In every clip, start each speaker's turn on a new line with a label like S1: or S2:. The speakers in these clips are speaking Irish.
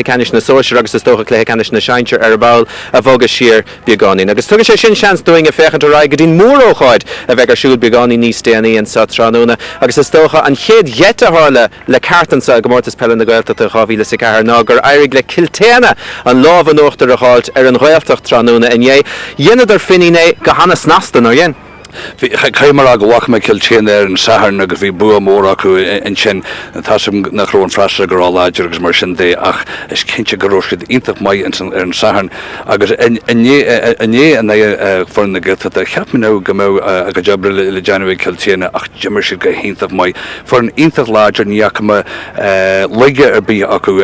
S1: Ceannais Sóisir agus is tócha Cluiche Ceannais Sóisir Béal a bhóga siar beagání. Agus tugann sé sin seans doing a fechan ra go dtín mór ócháid a bheith ar siúl beagání níos déanaí an sa tránúna. Agus is tócha an chéad dhéite hála le cartansa a Comórtas Peile na Gaeltachta chábhíle sa cahar ná gur éirigh le Kiltéana an lámh an uachtar a cháilt ar an Gaeltacht tránúna inné. Dhéanadar finine go hanas nastan ar dhéan.
S2: Caiimar a go bhacha me Kiltéana ar an saharn agus bhí bua mór acu in sin táisim nach rón freistre go rá láidir agus mar sin dé ach is cinnte go róiscid iontacht mai ar an saharn agus inné an foran na Gaeltachta cheap me nó go mó a go jobbre le Dúnaibh Kiltéana ach jimmer si go iontacht mai foran iontacht láidir níach me leige ar bí acu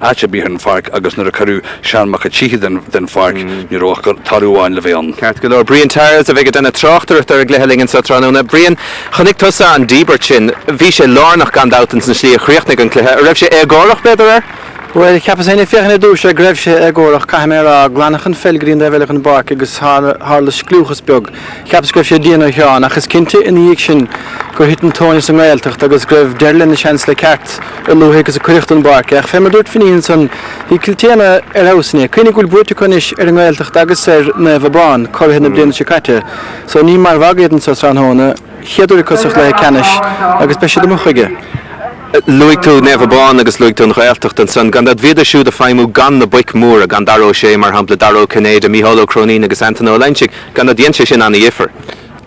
S2: áte bí an farc agus nar a carú sean macha tíhi den farc ní roch go tarúáin le bhéan.
S1: Ceart go leor Brian Tires a bheith denna trochtar ar gléhelingen sa tránúna. Brian, chonig tusa an díbar sin, bhí sé lárnach gan dátan san slí a chríochtnig an cluiche. Raibh sé agórach beidir ar?
S3: Well, ik heb zijn effe douche, gref je agorach, camera, glanach en felgrin daar welk een bark, dus harles kluges bug. Ik heb schreef je die nog ja, nach is kinte in die action, go hitten toon is een Gaeltachta, dat is gref derlen de chance le kaart, een logic is een krucht een bark. Ik vind me dood vinden zo'n, die Kiltéana huis niet. Kun ik wel brood kunnen is een Gaeltachta, dat is ne verbaan, kan je niet de kaarte. Zo niet maar wagen zo straan honen, hier door de kust le Ceannais, dat is speciaal de mochige.
S1: Luig tú nefabán agus luig tú Gaeltacht an san gan dat viidir siúd a feimú gan na buic móra gan daró sé mar hampla daró Cnéad a Mícheál Cronín agus Antonó Leinsigh gan dat dhéanse sin anna dhifar.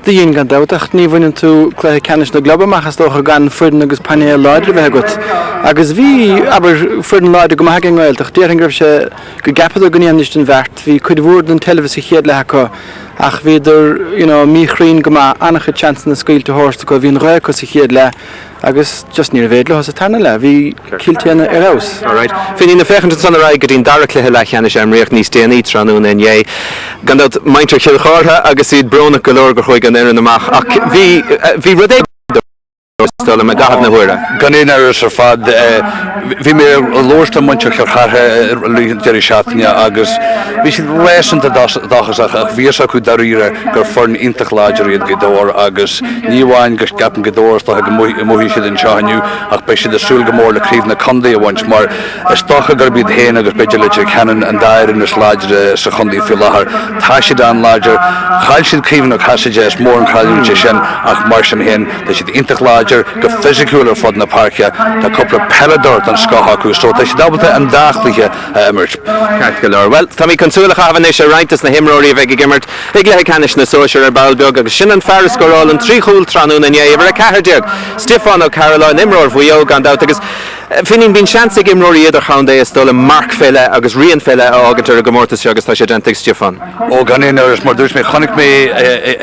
S3: Dyn gan dawdach ni fwy'n tu Cluiche Ceannais na globa machas doch gan ffyrn agus panel láidir bheith gut. Agus bhí aber ffyrn láidir go maithag an Gaeltach, déir an gribh sé go gapad o gníam nist an bhert, hí chuid bhúr an telefisi chéad le haco, ach viidir, míchrín go ma annach a chance na scoilte hórsta go bhín roiach go sa chéad le, agus just níor bhéad le has a tarna le, bhí Kiltéana ar aus.
S1: Alright. Fin na fechan san ra go dtín dara cluiche le Ceannais am riocht níos déanaí tránúna inné. Gan dat maintar Kilcar agus iad brona go leor go chuig an éan amach, ach bhí rudé stola me gahad na huira.
S2: Gan éon ar ar fad, bhí mé lóirsta muintear charchartha Jerry Seathnia agus bhí siad réisanta dachas ach bhíos acu daríre gur forn intach láidir iad godóir agus níomháin gur gapan godóir tá go mhí siad an seáinniu ach bei siad asúil go mór le críomh na condaí a bhaint mar is docha gur bíad héana agus beidir le cheann an dair in is láidir sa chundaí fiú láthair tá siad an láidir chail siad críomh na caiide is mór an chailún sin ach mar sin héin tá siad intach láidir go physicúil ar fod na parcia tá cúpla peladort an scothachú so tá siad ábalta an dáchluiche imirt.
S1: Ceart go leor. Well, tá mí consúlacha havan é sé reintas na himróí a bheith gimmert ag Cluiche Ceannais Sóisir Béal beag agus sin an fearras go ráil an trí chúl tránúna inné a cahardeag Stefan ó Caroline imróir bhuió gan dát agus finnin bín seansa imróí idir chaundé is dul Mark Peile agus Rian Peile ágantar a Comórtas agus tá sé dentig Stefan.
S2: Ó gan éon ar is mar dúirs mé chonig mé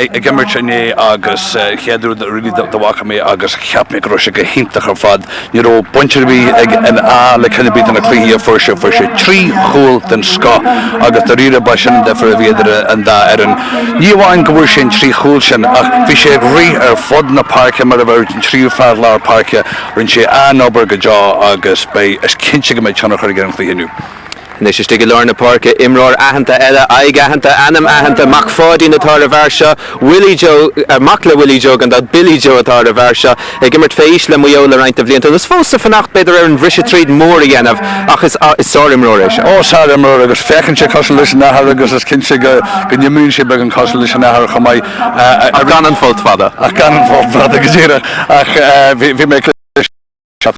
S2: ag gimmert inné agus cheadú ri dohacha mé agus cheap mé go sé go hintach ar fad ní ró buntir bhí ag an á le cenne bit an na cluiche a fuair sé trí chúl den sco agus do riire ba sin de for a bhéidir an dá ar an níomháin go bhfuair sin trí chúl sin ach bhí sé rí ar fod na parce mar a bhar tríú fear lár parce rinn sé anobair go deá agus bei is cinnte go méid teannach ar an cluiche.
S1: Nes is stige Lorna Park imróir ahananta eile aig ahananta anam ahananta mac fáidí na tar a bharsha Willie Joe macla Willie Joe gan dat Billy Joe tar a bharsha ag gimmert féis le muola reint a bblianta dus fósa fannacht beidir ar an bhrisise tríd mór a dhéanamh ach is sárimróir éis.
S2: Ó sárimróir agus fecinn sé cosisiú leis nethar agus is cinnte go nimún sé beag an cosisiú leis nethar chamáid
S1: a gan an fólt fada.
S2: Ach gan an fólt fada go dtíire ach bhí mé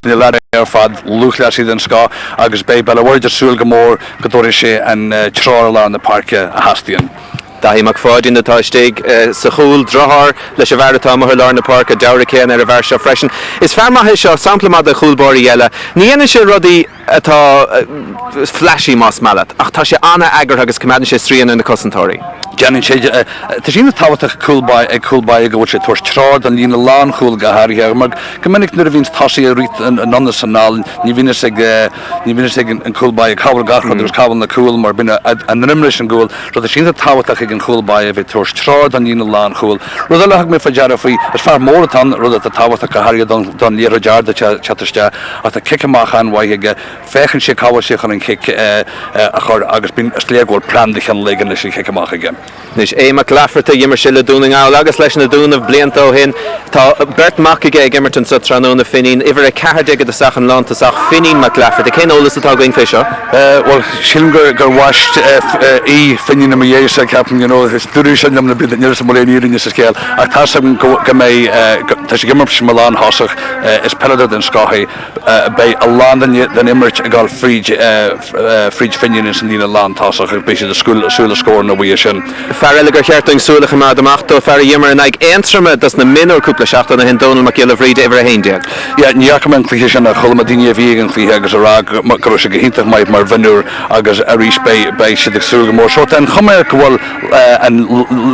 S2: Ni le ar fad luchla siad an sco agus bei bell bhaidir súil go mór go dúir sé an trár lá na parce a hastíon.
S1: Dahí mac fáidí na táisteigh sa chúl drothar leis a bhhartá mo Lorna Park a dabhra ar a bhar seo freisin. Is fearmaithe seo samplamad a chúlbóirí eile. Ní dhéanann sé rudaí atá flashy más mallat ach tá sé anna agar agus cuimeann sé stríon in na cosantóirí.
S2: Janin sé tá sin táhaach coolbá go bhfuil sé tuair trád an lína lán chúil go háirthe mar go minic nuair a bhín tásaí a rit an anna sanál ní bhíine an coolbá a cabhal gachra agus cabhal na cool mar bine an rimris an gúil ru a sin táhaach ag an coolbá a bheith tuair trád an lína lán chúil. Rud a leach mé fadearra faoi is fear mórtan rud a táhaach a háir don líar dearda chatiste a tá kicamach an bhaige fechann sé cabhal sé chun an kick a chur agus bín sléagúil plandich an legan leis kicamach again.
S1: Nis éach lefarta immer se le dúning á agus leis na dúnamh bliantó hin tá Bert Macaige Gimmerton sa tróna finín iwwer a cehardig a sachan lánta sach finín mac lefarta cén ólas atá going fé seo?
S2: Well, Shillingur gur washed finín am hééis a capan his dúú sin am na bid ní sem moléírin is scéil a tá sem go mé tá sé gimmer sem Milan hasach is Peile den Scahi bei a land den immert a gal fríd finín is an lína land hasach be de súle scór na bhí sin.
S1: Farrell gur chearting súlacha má amachta fear dhémar an ag eintrama das na minor cúpla seachta na hin Donald McGill Reid iwwer a héindeag.
S2: Ja, níachman clí sin a cholamadíine vígan clí agus a rag go se gohinnta maid mar vinúr agus a rís bei si de súga mór sort an chumir gohfuil an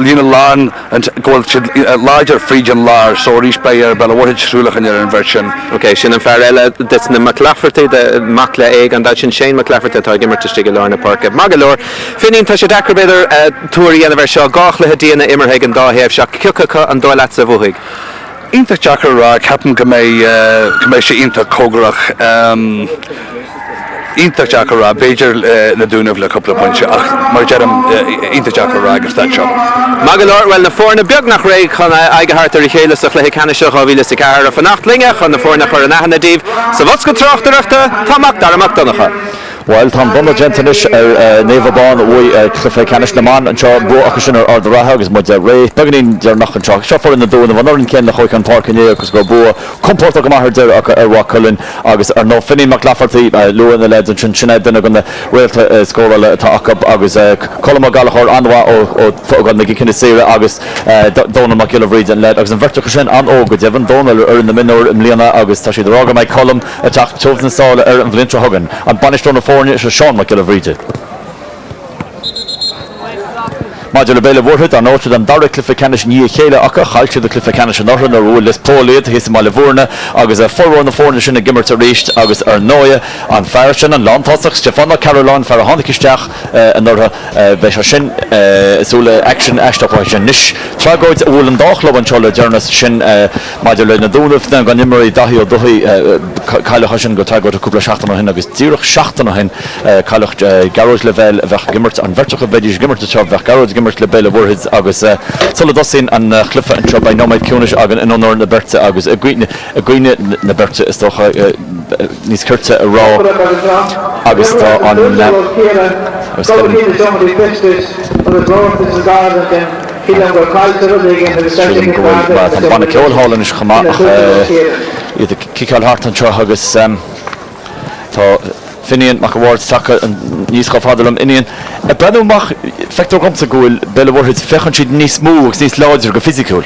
S2: lína lán an gohfuil si láidir frídjan lár so rís bei ar bela bhid súlachan ar an version.
S1: Ok, sin an Farrell dis na McLafferty de Macla ag an dat sin Shane McLafferty tá gimmer te stig lár na parke. Magalor, finín tá sé dacr beidir túirí an seo gáchlathe díana immerthaig an dáhéamh seach ciúcacha an dóil leat sa bhuaigh.
S2: Ínta Jackar rá capan go mé sé ínta cógrach ínta Jackar rá Beiidir na Dúnaibh le coppla pointse ach mar dearm ínta Jackar rá agus dat seo.
S1: Magalor, well na fórna beag nach réig chun aigehartar i chéile sa chléthe Ceannais Sóisir Béal sa cear a fannachtlinge chun na fórna chur an nachna díobh sa bhos go trochtarachta táach dar amach donnacha.
S4: Well, Tom Bunda Gentinis Nevabon, Cluiche Ceannais Sóisir and Chartha Buachashin or the Rahag is Mud Ray, Beginning their knock and chalk, Shuffer in the Dúnaibh, and Northern Ken, the Hoycan Park in New go Boa, Comórtas Gamahar der Rockcullen, August or no Finney McLafferty, Liain the lads and Cinnad then going to rail to score to Akab, August Colm Galahor, Anwa or Fogan the Kinisera, August Donald McGill Reid and led, August and Verticushin and Ogo, Devon Donald or in the minor in Liain, August Tashi the Roga, my column, attack Chilton Saul and Valentra Hogan, and banished on the Sean McGill Reid. Module Peile Mhuirthead an áit an dara Cluiche Ceannais ní chéile acha chailte de Cluiche Ceannais an orthan ar bhfuil is póliad hís má le bhórna agus a forrón na fórna sin na gimmert a réist agus ar nóia an fear sin an lántáach Stefana Caroline fear a hánigisteach an ortha bheith sin súla action eisteach sin níis trágóid a bhfuil an dáchla an seola dearnas sin Module na Dúnaibh na gan imirí dahi ó duhi caiilecha sin go trágóid a cúpla seachtainna hin agus tíoch seachtainna hin caiilech garóid le bheith bheith gimmert an vertecha beidir gimmert a seo bheith garóid le Peile Mhuirthead agus sulla dosin an Cluiche an seo bei nóid ciúnis agan in honor na Berta agus a gcuine na Berta is tócha níos curte a rá agus tá an banna ceolhálan is chumach iad Kilcar hart an seo agus tá Finian mac award saka an níos chofadalum inian a brenúach fector gomsa goil Peile Mhuirthead fechan siad níos mú agus níos láidir go physical.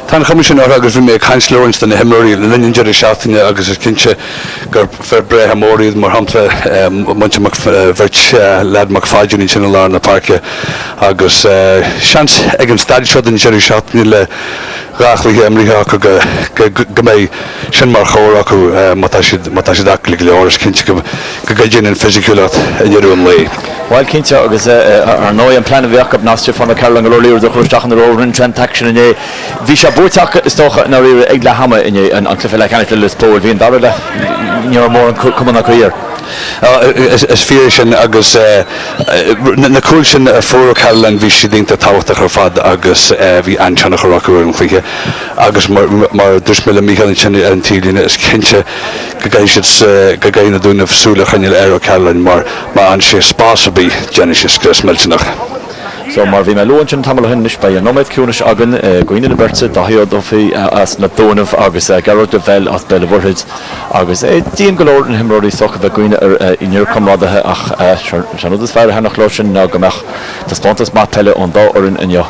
S2: Tá comisiún agus mé Cainslóins den na himmorí le linn deidir seachtaine agus is cinse gur fer bre hamóríad mar hamta muinte bhirt lead mac fáidirní sin lá na parke agus seans ag an stad seo den deidir seachtaine le gachlaí amríthe go mé sin mar chóir acu mátá siad aclaigh le áras cinse go gaidir in physicúlat in dhearún lei.
S4: Weil cinnte agus ar nó an plan bheachab náiste fan Caroline go leir do chuisteach an rórin transaction in bhí sé búteach is tócha na ri ag le hama in an Cluiche Ceannais le spóil híon dar le ní mór an cuman a chuir.
S2: Is fear sin agus na cool sin fór Caroline bhí si dínta táhachtta chu fad agus bhí anseanna chu racu an chuige agus mar dus mé le Michael sin an tílína is cinse go gaí na Dúnaibh súla chuine ar Caroline mar an sé spásabí Genesis Meltinach.
S4: So mar bhí me luin sin tamil hinnis bei an nóid ciúnis agan gcuoine na Berta dahiad dófií as na Dúnaibh agus Garóid de Bheil as Peile Mhuirthead agus díon golóir an himróí socha bheith gcuoine ar iníor comrádathe ach seanúd is fear henach ló sin ná gomach tá spántas má Peile an dá orin inne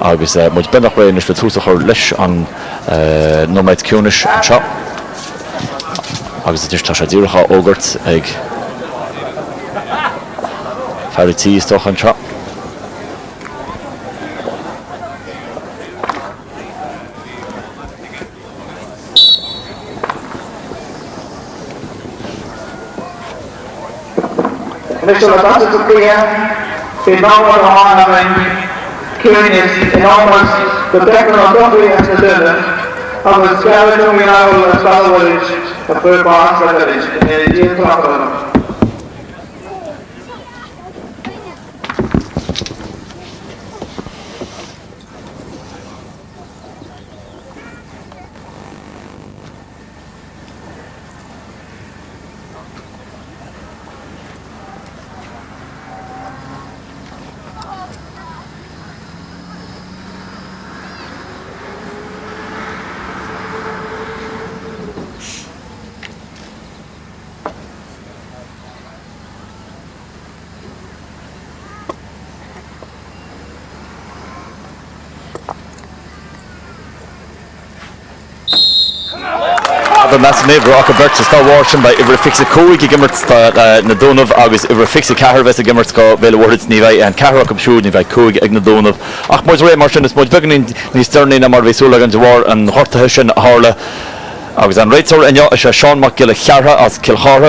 S4: agus muid benach réis le túsa chuir leis an nóid ciúnis an seo agus is tá sé dúracha ógurt ag feartí is tócha an seo.
S5: Mr. Latassi to clear, the number of honoring Ceannais in almost the background of Dúnaibh and the Dúnaibh of the skeleton we know as well village of the Comórtas village in the Liain Cluiche.
S4: the mass neighbor ach bert sta watching by iver fix a coig gimmert na Dúnaibh agus iver fix a car ves a gimmert go vel words ni vai and car come shoot ni vai coig ag na Dúnaibh ach mo ré mar is mo beginning ni sterne na mar vesula gan war an horta hin harle agus an réitor an is Sean McGill Chartha as Kilcar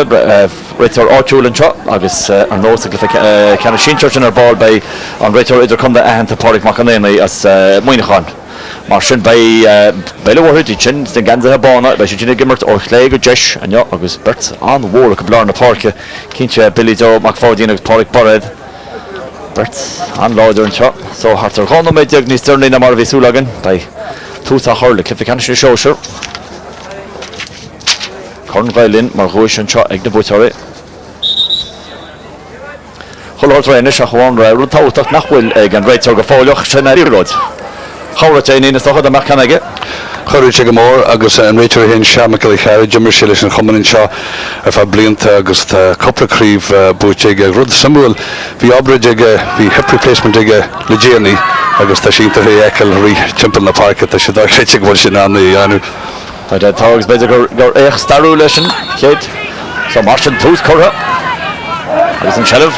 S4: réitor áúlan seo agus an nó cena sin church in ar ball by an réitor idir chum a ta Pádraig McAnéna as Mhuirthead mar sin Peile Mhuirthead sin den ganza bána bei sin gimmert ó chléig go deis an agus bert an bhór go bláir na parke cinse Billy Joe McFadín agus Pádraig Bored bert an láidir an seo so hart ar gána méid deag ní sterne na mar vesúlagan bei túsa harle Cluiche Ceannais Sóisir Liain mar Cluiche an seo ag na búteoirí Choláir réine a chuáin ra táach nachhfuil ag an réitor go fáileach sin na ríróid Chora té ní stocha a mechanige
S2: Choirú sé go mór agus an réitir hén se me go cheir Jimmer sé leis an chumann seo ar fá blianta agus coplaríomh búte ag rud samúil hí ábrid hí hip replacement ag le Liain agus tá sínta éil rí timppel na parke tá sé dáréite bhil sin anna dhéanú.
S4: Tágus beidir gur éich starú leis sin chéad so mar sin tús chora agus an sellh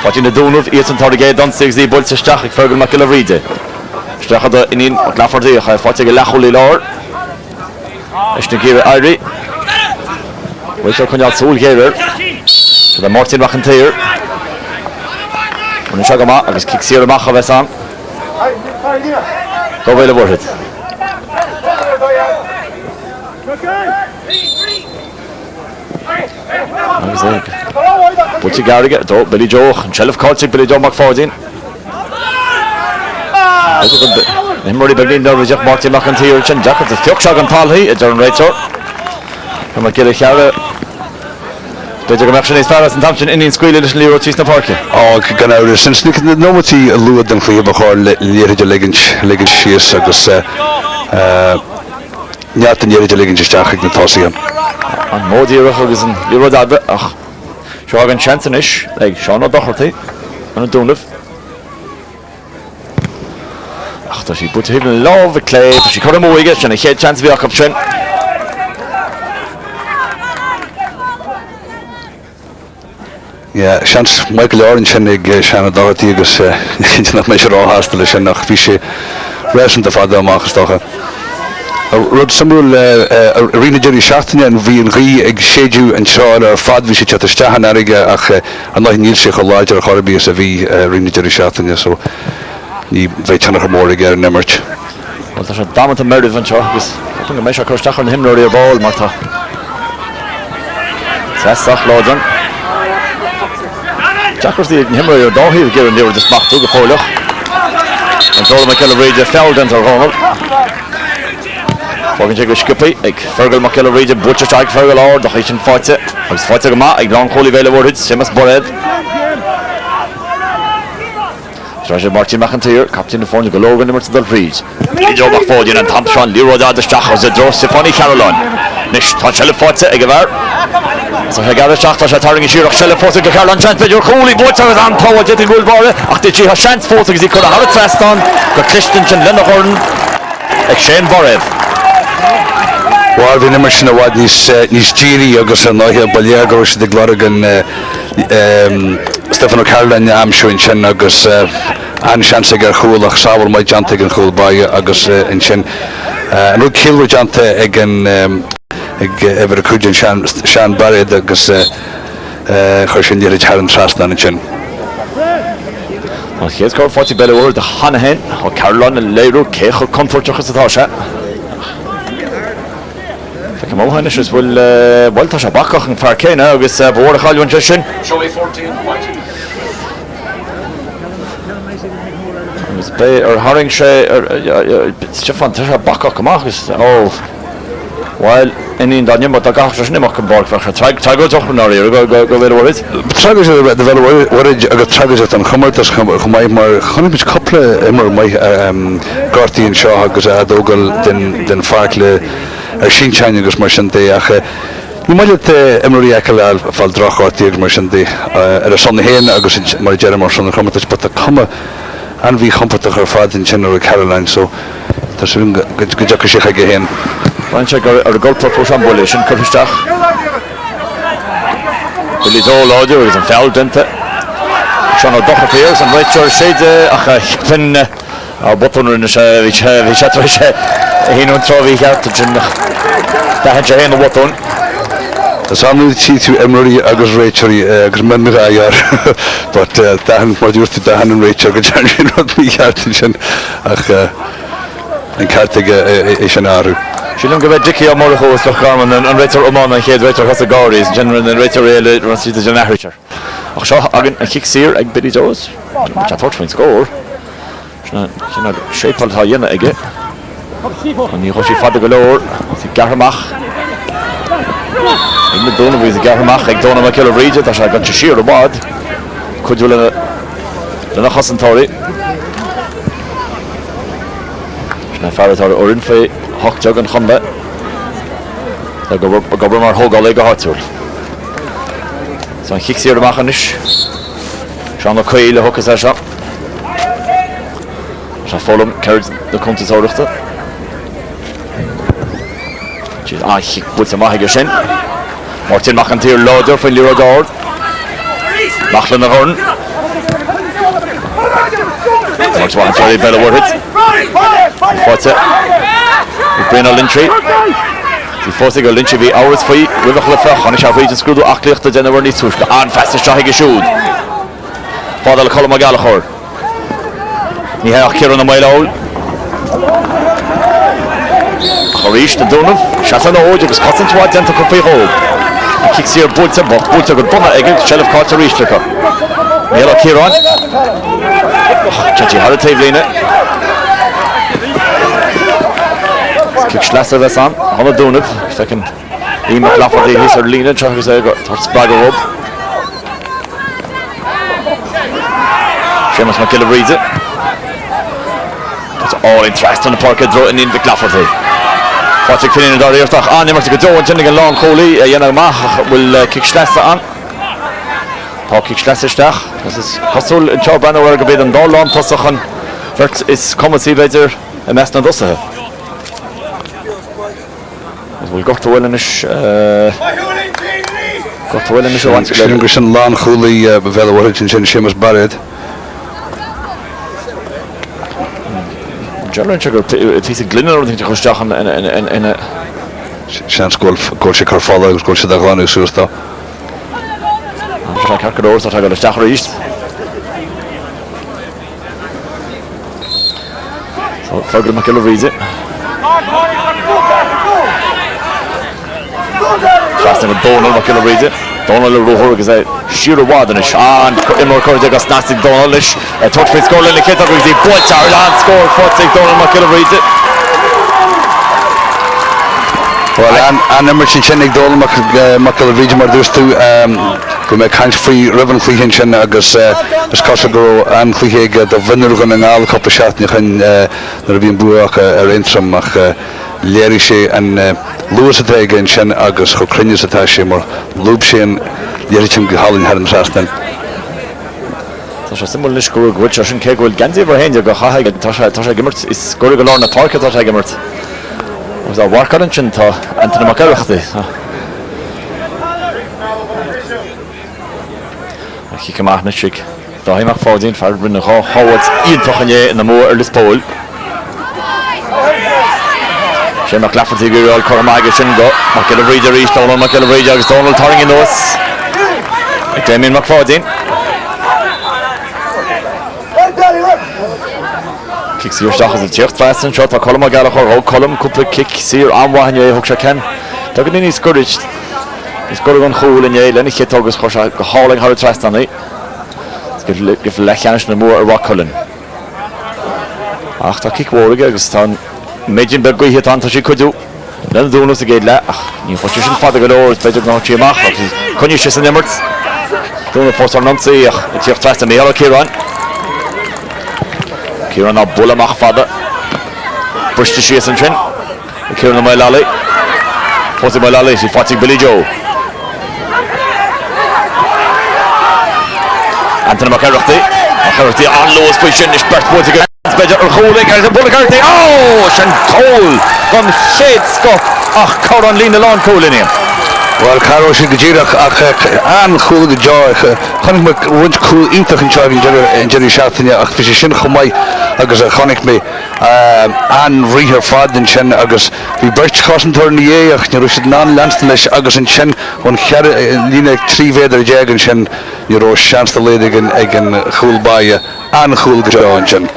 S4: fátín na Dúnaibh iad an targé don sigí builte steach ag fergal mac go ríide Strachada inín lefardaíoch a fáte go lecholí láir is na gíre airí Bhuiil chuneal súl géir so Martin McIntyre an se go má agus kick siar amach a bheits an go Peile Mhuirthead agus Búte garige dó Billy Joe an sellh cáilteigh Billy Joe McFadín Nimmorí begin dar viach Martin McIntyre sin jacket a fioch an talí a an réitor mar gile chearre beidir go meachsin is fearras an tamsin inín scuile leis líor tí na parke
S2: gan áir sin snic nómatí a luúad an chuoh a cháir léiridir ligin sios agus neart an léiridir ligin isteach ag na tásaí
S4: an módíireach agus an líor adbe ach seo an chantan is ag Seán ó Dochartaí an Dúnaibh ach tá sí bute híbn láh clé tá sí chu móige sin a chéad chance bhíach up sin
S2: seans Michael Orange sin ag seanna Dochartaí agus nach mé sé ráthasta lei sin nach bhí sé réint a fada amachchas docha rud samúil rineidir seachtaine an bhí an rí ag séú an seáil ar fad bhí sé teteán aige ach an láith níl sé go láidir a choirbí a bhí rineidir seachtaine so ní bheith tena mór ag ar nimmert.
S4: Tá sé dámanta merdih an seo agus go mééis se chuteach an himróí ar báil mar tá Seach láidan Jackí an himráí ar dáhíh gur an níir desmachtú go fáileach an dóla me ceile réide felldan ar gáil fágann sé go scipaí ag fergal mac ceile réide bute ag fergal áir do sin fáite agus fáite go má ag glán cholí Peile Mhuirthead Ceannais Bored Martin McIntyre, captain of Fáinne go Logan nimmer to the Reed. Billy Joe McFadín an tam seán líródá de steach as a dros Stephanie Caroline. Nis tá selle fáte ag bhar. So he gada seach tá sé taring siúach selle fáte go Caroline chant beidir cholí bute an páha dit gúil bare ach tí ha chant fáte agus í chud a har trestan go Christian sin lenne horn ag Shane Bored.
S2: Waar vi nimmer sin a wad nís Giri agus an náhé Balléagar sé de glaragan Stefano Caroline amsúin sin agus an seansa gur chuúlach sábhar maid janta an chuúil baige agus in sin an rud cilú janta ag an ag ever a cúidin Sean Bored agus chuir sin díir tear an trasna in sin.
S4: Chéad cá fáti Peile Mhuirthead a Hanahan ó Caroline a léirú cécho comfortachas atá se. Fe móhaine is bhfuil tá se bacach an fear céine agus bhór a chailún sin. Agus bé ar haring sé fan tá se bacach amach is bhil iníon dá nimbar a gach nimach an bar fecha treigo dochnaí go Peile Mhuirthead.
S2: Treigo sé de Peile Mhuirthead agus treigo an Comórtas chumáid mar chunimid coppla immer mai gartíín seo agus a dógal den farcle ar sinsein agus mar sin dé ach ní maiile imí eiceil fáil drachátí agus mar sin dé ar a sonna héin agus mar dear mar sonna Comórtas but a cuma an bhí chompatach ar fad in sin ar Caroline so tá sin go deach sé go héin.
S4: Rancha ar golpa fós an bula sin chuisteach. Billy Dole audio is an foul dente. Sean O'Docha Piers and Rachel Shade ach fin a botton in the chat he no trovi hart jin da han je no botton.
S2: Samen ziet u Emery agus Rachel agus men me jaar but dan wat just dan en Rachel gejan not me hart jin ach en kartige is een aru.
S4: She'll give a dicky or more host of Carmen and Rachel Oman and Head Rachel has the Garis general and Rachel really runs to the generator. Ach so again a kick here egg Billy Joes. Which I thought would score. Shape al hayena egg. And you hoshi father galore. The Garmach. In the Dúnaibh with the Garmach egg Dúnaibh kill region that I got to sheer abad. Could you let the Hassan Tori. Na farad or in for Hock jug and Honda. The governor Hog all leg hartur. So he kicks here the Machanish. Sean O'Quayle hook is a shot. So follow him, carries the contest out of it. He puts a Mahigashin. Martin Machantir loader for Lira Guard. Machlin the horn. Martin Machantir Peile were hit. What's it? Brenna Lynchry. Die Vorsiger Lynchry wie hours free. We have a flach. And I shall read the screw to Achlicht the Jennifer needs to. And fast as Shahi Geshood. Father Colum Galahor. He had a Kieran on the mile hole. Harish the Dúnaibh. Shatan Ojo was cut into a dental coffee hole. He kicks here Bulls and Buck. Bulls a good bunner against Shell of caught to reach the cup. Yellow Kieran. Chachi had a table in it. Kick Schlasser was on the Dúnaibh. Second, Ian McLaughlin, he's her leaning, trying to say, got Sprague up. Seamus McKillop reads it. It's all interest on the park, throwing in McLaughlin. Patrick Finnan and Dorier Stock on, Nimmer to go and sending a long Coley, Mach will kick Schlasser on. Paul kick Schlasser Stach. Das ist Hostel in Charbana, where Gabed and Dolan, Tossachan. Wird ist kommen sie weiter im ersten Dosse. We'll go to Willenish. Got to Willenish once.
S2: Christian Lan Cooley bevel origin in Seamus Barrett.
S4: General Sugar, it's a glimmer of the Costacha and a
S2: chance goal Kilcar follow goal to the Glen Susta.
S4: I'm sure doors that I got a Stachar East. So Fergal McKillop reads it. Fasting with Donald McKillop reads it. Donald Rohor is a sheer wadenish and Imor Cordiga Snastic Donaldish. A touch for score in the kit of the Bolt Charland score 40 Donald McKillop reads it.
S2: Well, and Emerson Chennig Donald McKillop reads more those two go make hands free Riven Cluiche agus Cosagro and Cluiche the Vinnergan and all cup of shot and there been Buach Intram Lerishe and Lewis again Shen agus Hocrinius Attashim or Lubshin Yerichim Hallin had him Sastan.
S4: Tasha symbol is score which Russian cake will Ganzi behind you go high Tasha Gimmert is scoring along the park at Tasha Gimmert. Was a work on Chinta Anthony McCarthy. He came out in the trick. The Himak falls in for Brindle Howard's Ian Tochanye in the more early pole. Shane McLaughlin to go all Cormagashin go. McKillop Reader reached Donald McKillop Reader is Donald turning in those. Damien McFadden. Kicks your shot as a check fast and shot for Colum Gallagher. Colum couple kick see on one you hook Ken. Taking in his courage. He's got to go hole in Yale and he hit August hauling how to trust on it. Give Liain no more a rock Cullen. After kick Warwick Augustan. Imagine Bergo hit on she could do. Then do no again la. You position for the galore is better not to mach. Can you just in the merts? Don't know for not say it's your trust and the yellow Kieran. Kieran a bull mach father. Push to Shees and Chin. Kieran my lally. What's my lally? She fighting Billy Joe. Anthony McCarthy on lowest position is Bert Wood to go. It's better holding as a bullet. Oh, Shan Cole from Shade Scott. ach Coran Lína Lawn Coolin in.
S2: Well, Caro should get an cool the joy. Can make run cool into in Jerry Chartha ach fi sin chomai agus a chonig me an riher fad in chen agus vi birch costen turn the ach ni rusid nan landstelish agus in chen on Lína 3 veder jag in chen ni ro chance the lady again cool by an cool the joy in chen.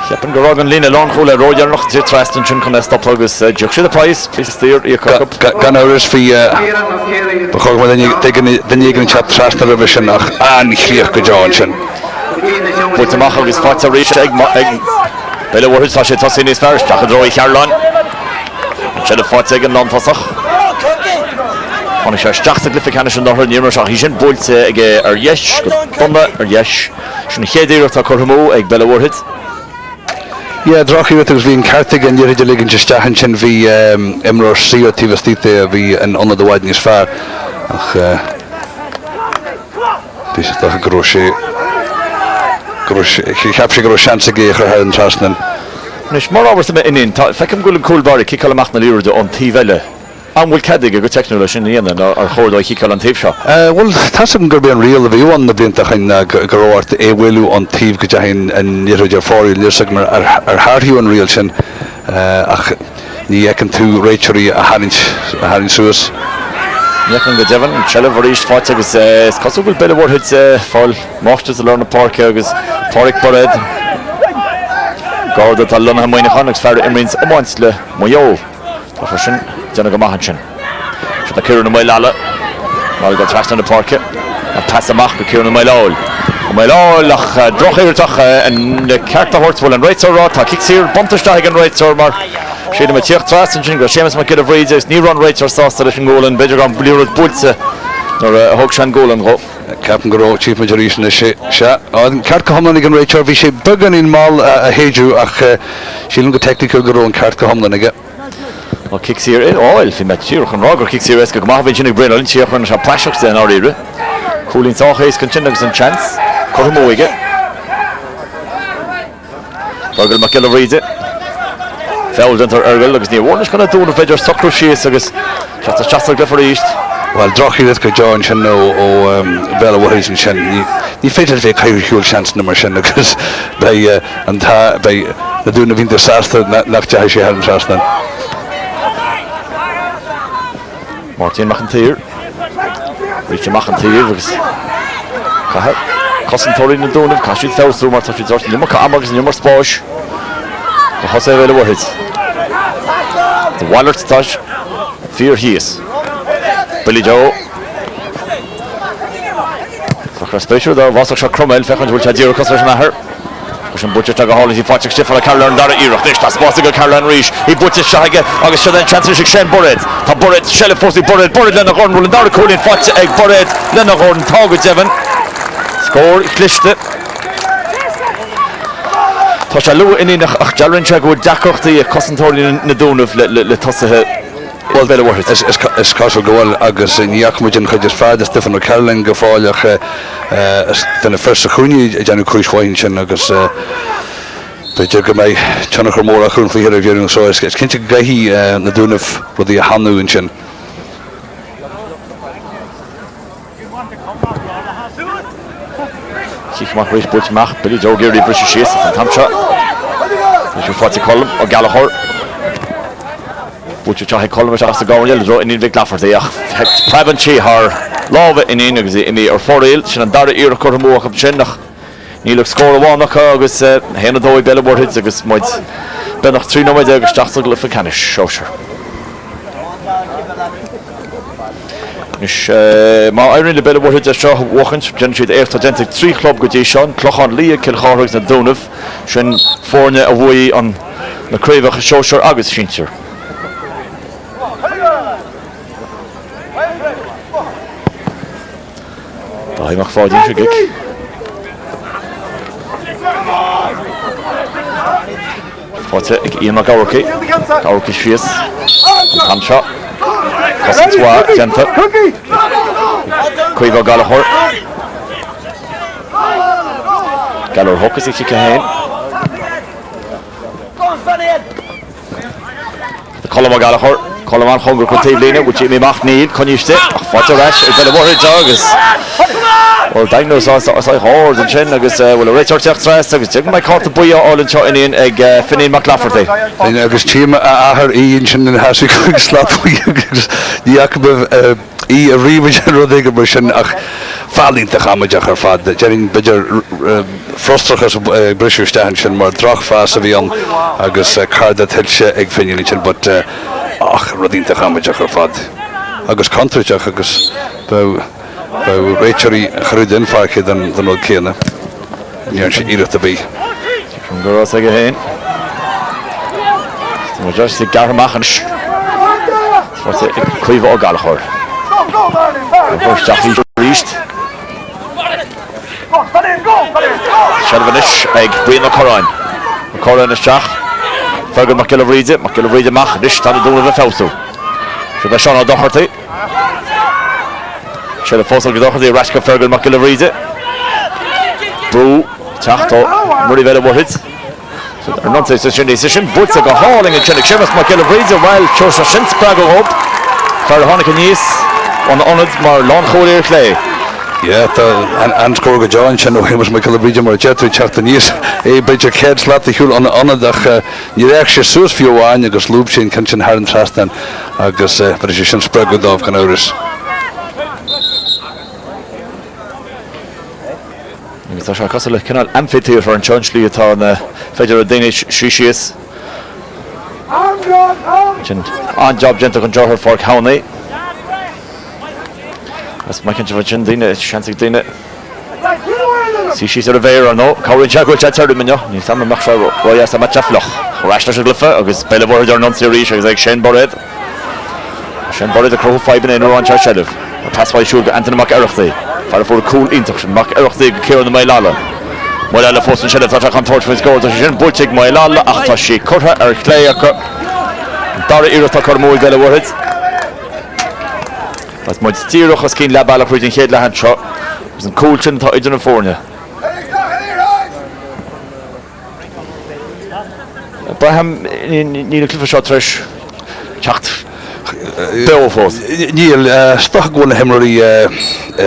S4: Siapan Gorogan Lína Lawn Cool Roger noch the Treston chen can stop agus Joshua the price please steer your cup.
S2: Gan hours fi Bechog maar dan je chat Chartha revision nach an chliach go Johnson.
S4: Put them off his foot to reach egg Peile Mhuirthead tá sé tosaí níos fearr teach a dróí Chearlan. Sé le fáilte ag an lá tosach. Tháinig sé isteach a glufa Ceannais an Sóisir níomar seach hí sin búilte ag ar dheis go donna ar dheis. Sin chéadíocht tá chorthamó ag Peile Mhuirthead.
S2: Ja, droch hier dus wie een kartig en jullie liggen just daar en wie Emro Sia Tivastite wie een onder de wijding is vaar. Ach, dit is toch een grootje. Ik heb ze groot chance gegeven in Trasnen.
S4: Nis mar ábhar sama inin, fecim gúil an cúlbáir cícal amach na líúrde an tíhile. An bhfuil cedig a go technúla sin íana ar chóirdáid cícal an tíh seo.
S2: Well, tas an gur ben real a bhíú an na blianta chain goráirt éhfuilú an tíh go deachain an níidir fáí líosach mar ar háirthú an real sin ach ní ecin tú réitirí a harin suas.
S4: Níchan go devan, an seileh ar íist fáite agus cosú bhfuil Peile Mhuirthead fáil máiste a lena parke agus páric bored. Garda tá lona hamoine chan agus fear imrins amáins le maiol. Tá sin déanana go maithan sin. Se na ciúr na maileala, mar go trasna na parke, a pas amach go ciúr na maileáil. Go maileáil ach drochíirteach an Chartha hortbhfuil an réitóirrá, tá cicsír bontasteach an réitóir mar Siad me tíocht trastan sin go sémas me cid a bhríide ní ran réitóir sásta leis an ggólan, beidir an bliúrad búlsa nar thug sé an ggólan go.
S2: Captain Goro, Chief Majorison is she. Cartha Homlan again, Rachel. We she bugging in mal a heju ach she lunga technical Goro and Cartha Homlan again.
S4: Well, kicks here. Oh, if he met you, can Roger kicks here. Eska gmach vin brain on she when she pressures then already. Cooling talk is continues and chance. Cormo again. Roger McKellar reads it. Fouled into Ergel. Looks near. One is going to do the Pedro Soccer she is. Just a chance to for east.
S2: Well, drochi let go John Chen o Peile Mhuirthead Chen. Ni feitel fe cair hiúil chance na mar sin agus bei an tá bei na Dúnaibh the disaster nach te sé an trasna.
S4: Martin Machantýr. Richard Machantýr agus Cahar Cosantóirí na Dúnaibh Cashid Thawsú mar tá sé dort nimar amagus nimar spáis. Go hosa Peile Mhuirthead. The Wallert touch. Fear he is. Billy Joe. Fachar special there was a crumel fechan which had zero concentration on her. Cushion butcher to go hole he fought for a Caroline Dara Iraq. This that's supposed to go Caroline Reach. He butcher Shagga. August then chances to Shen Burred. Ta Burred Shell forcing Burred Lena Gordon will Dara Colin fought egg Burred Lena Gordon Target 7. Score Clichte. Tosha Lou in ach Jalrin Chag would Dakoch the Cosantóirí na Dúnaibh le tosa well, Peile Mhuirthead
S2: is casual goal agus in Iachmujin chuidir fad Stephen O'Carlin go fáileach den first chuni Janu Cluiche Ceannais agus beidir go mai Jonachar mór a chun fihir a bhéirún so is cinnte gaithí na Dúnaibh rudí a hanú in sin.
S4: Chichmach Reich Butchmach, Billy Joe Geary British Chase and Tamcha. Is fáilte column or Gallagher. Butcher Chahi column is asked to go and draw in Vic Lafferty. Pravanchi her love in Innig or Foril, she and Dara Ear Cormo up Chendach. He looks score one agus Hena Doi Peile Mhuirthead agus might Benach 3 no agus Chartha Cluiche Ceannais Sóisir. Is ma Iron the Peile Mhuirthead just walking generate air agentic 3 club go dé Sean Clochan Liain Kilcar na Dúnaibh sin fórne away on na Cravach Sóisir agus Shintir. Hij mag fout in, kijk. Foutje, ik hier maar Gaurki. Gaurki Schwiers. Kamsha. Kosten 2, Jente. Quiver Gallagher. Gallagher hokken zich heen. De Column Gallagher. Colman Hunger con Liain, which me macht Neil, coniste, fáte rash, I better worry agus. Well, diagnose us like hard and chin, agus well, Richard Chartha, agus taking my cart to buy all in Chartha ag Finney McLafferty.
S2: Agus team ahar Ian chin and has a quick slap agus Jacob I rive roddig mar ach falling te gamage ar fad jering bidger frostachas brisher staan sin mar drach fas a vian agus card hilse ag finni chin but ach rodin te gamage ar fad agus country agus Rachel Grudin farke dan ook kennen. Ja, she hier te be.
S4: From Goros again. So just the Garmachen. What's it? Cleave or Galahor. First Jackie reached. Shelvenish, egg, Brian Coran. Coran is Jach. Fergal McKillreed mach, this started doing the Fausto. So the Sean Doherty. Shall Fossil Doherty, Rashka Fergal McKillreed. Brew, Chartha, Mhuirthead Warheads. So they're not decision, but they go hauling and Chinnick Shemus McKillreed, while Chosha Shins Prago up. For Honeycanis on the honored Mar Lawn Collier Clay.
S2: Yeah, and Corga John, Channel Himmers McKillreed, Mar Jetri Charthanis, a Bridger Ked Slap the Hul on the honor that Nirexia Sus for wine, Agus Lubchin, Kinchin Haran Trastan, Agus British Spragodov Canoris.
S4: Tá sé cos le cinál amphitheatre an Chonsley atá na féidir a Danish Shishis. An job gentle con Johar for County. As my kinch of a chin dine, chancing dine. Shishis are a veir or no, Courage Jago Chatter Minyo, Nisam Machshaw, Royas Amachafloch, Rashna Gliffa, August Peile or non series, like Shane Borred. Shane Borred the Crow 5 in Iran Chashev. Pass by Shug Anthony McErchty. For a cool introduction, McErchty Kieran the Mailala. Moilala Foss and Shellef that I can touch with his goal. There's Bulchig Moilala, Achtashi, Kurha, or Clay, Dara Irata Mhuirthead Warheads. That's my steer of Skin Labala Creating Head Lahan Shot. It was a cool chin to California. Abraham need a cliff shot trash. Chacht.
S2: Neil, stoch going to Hemmery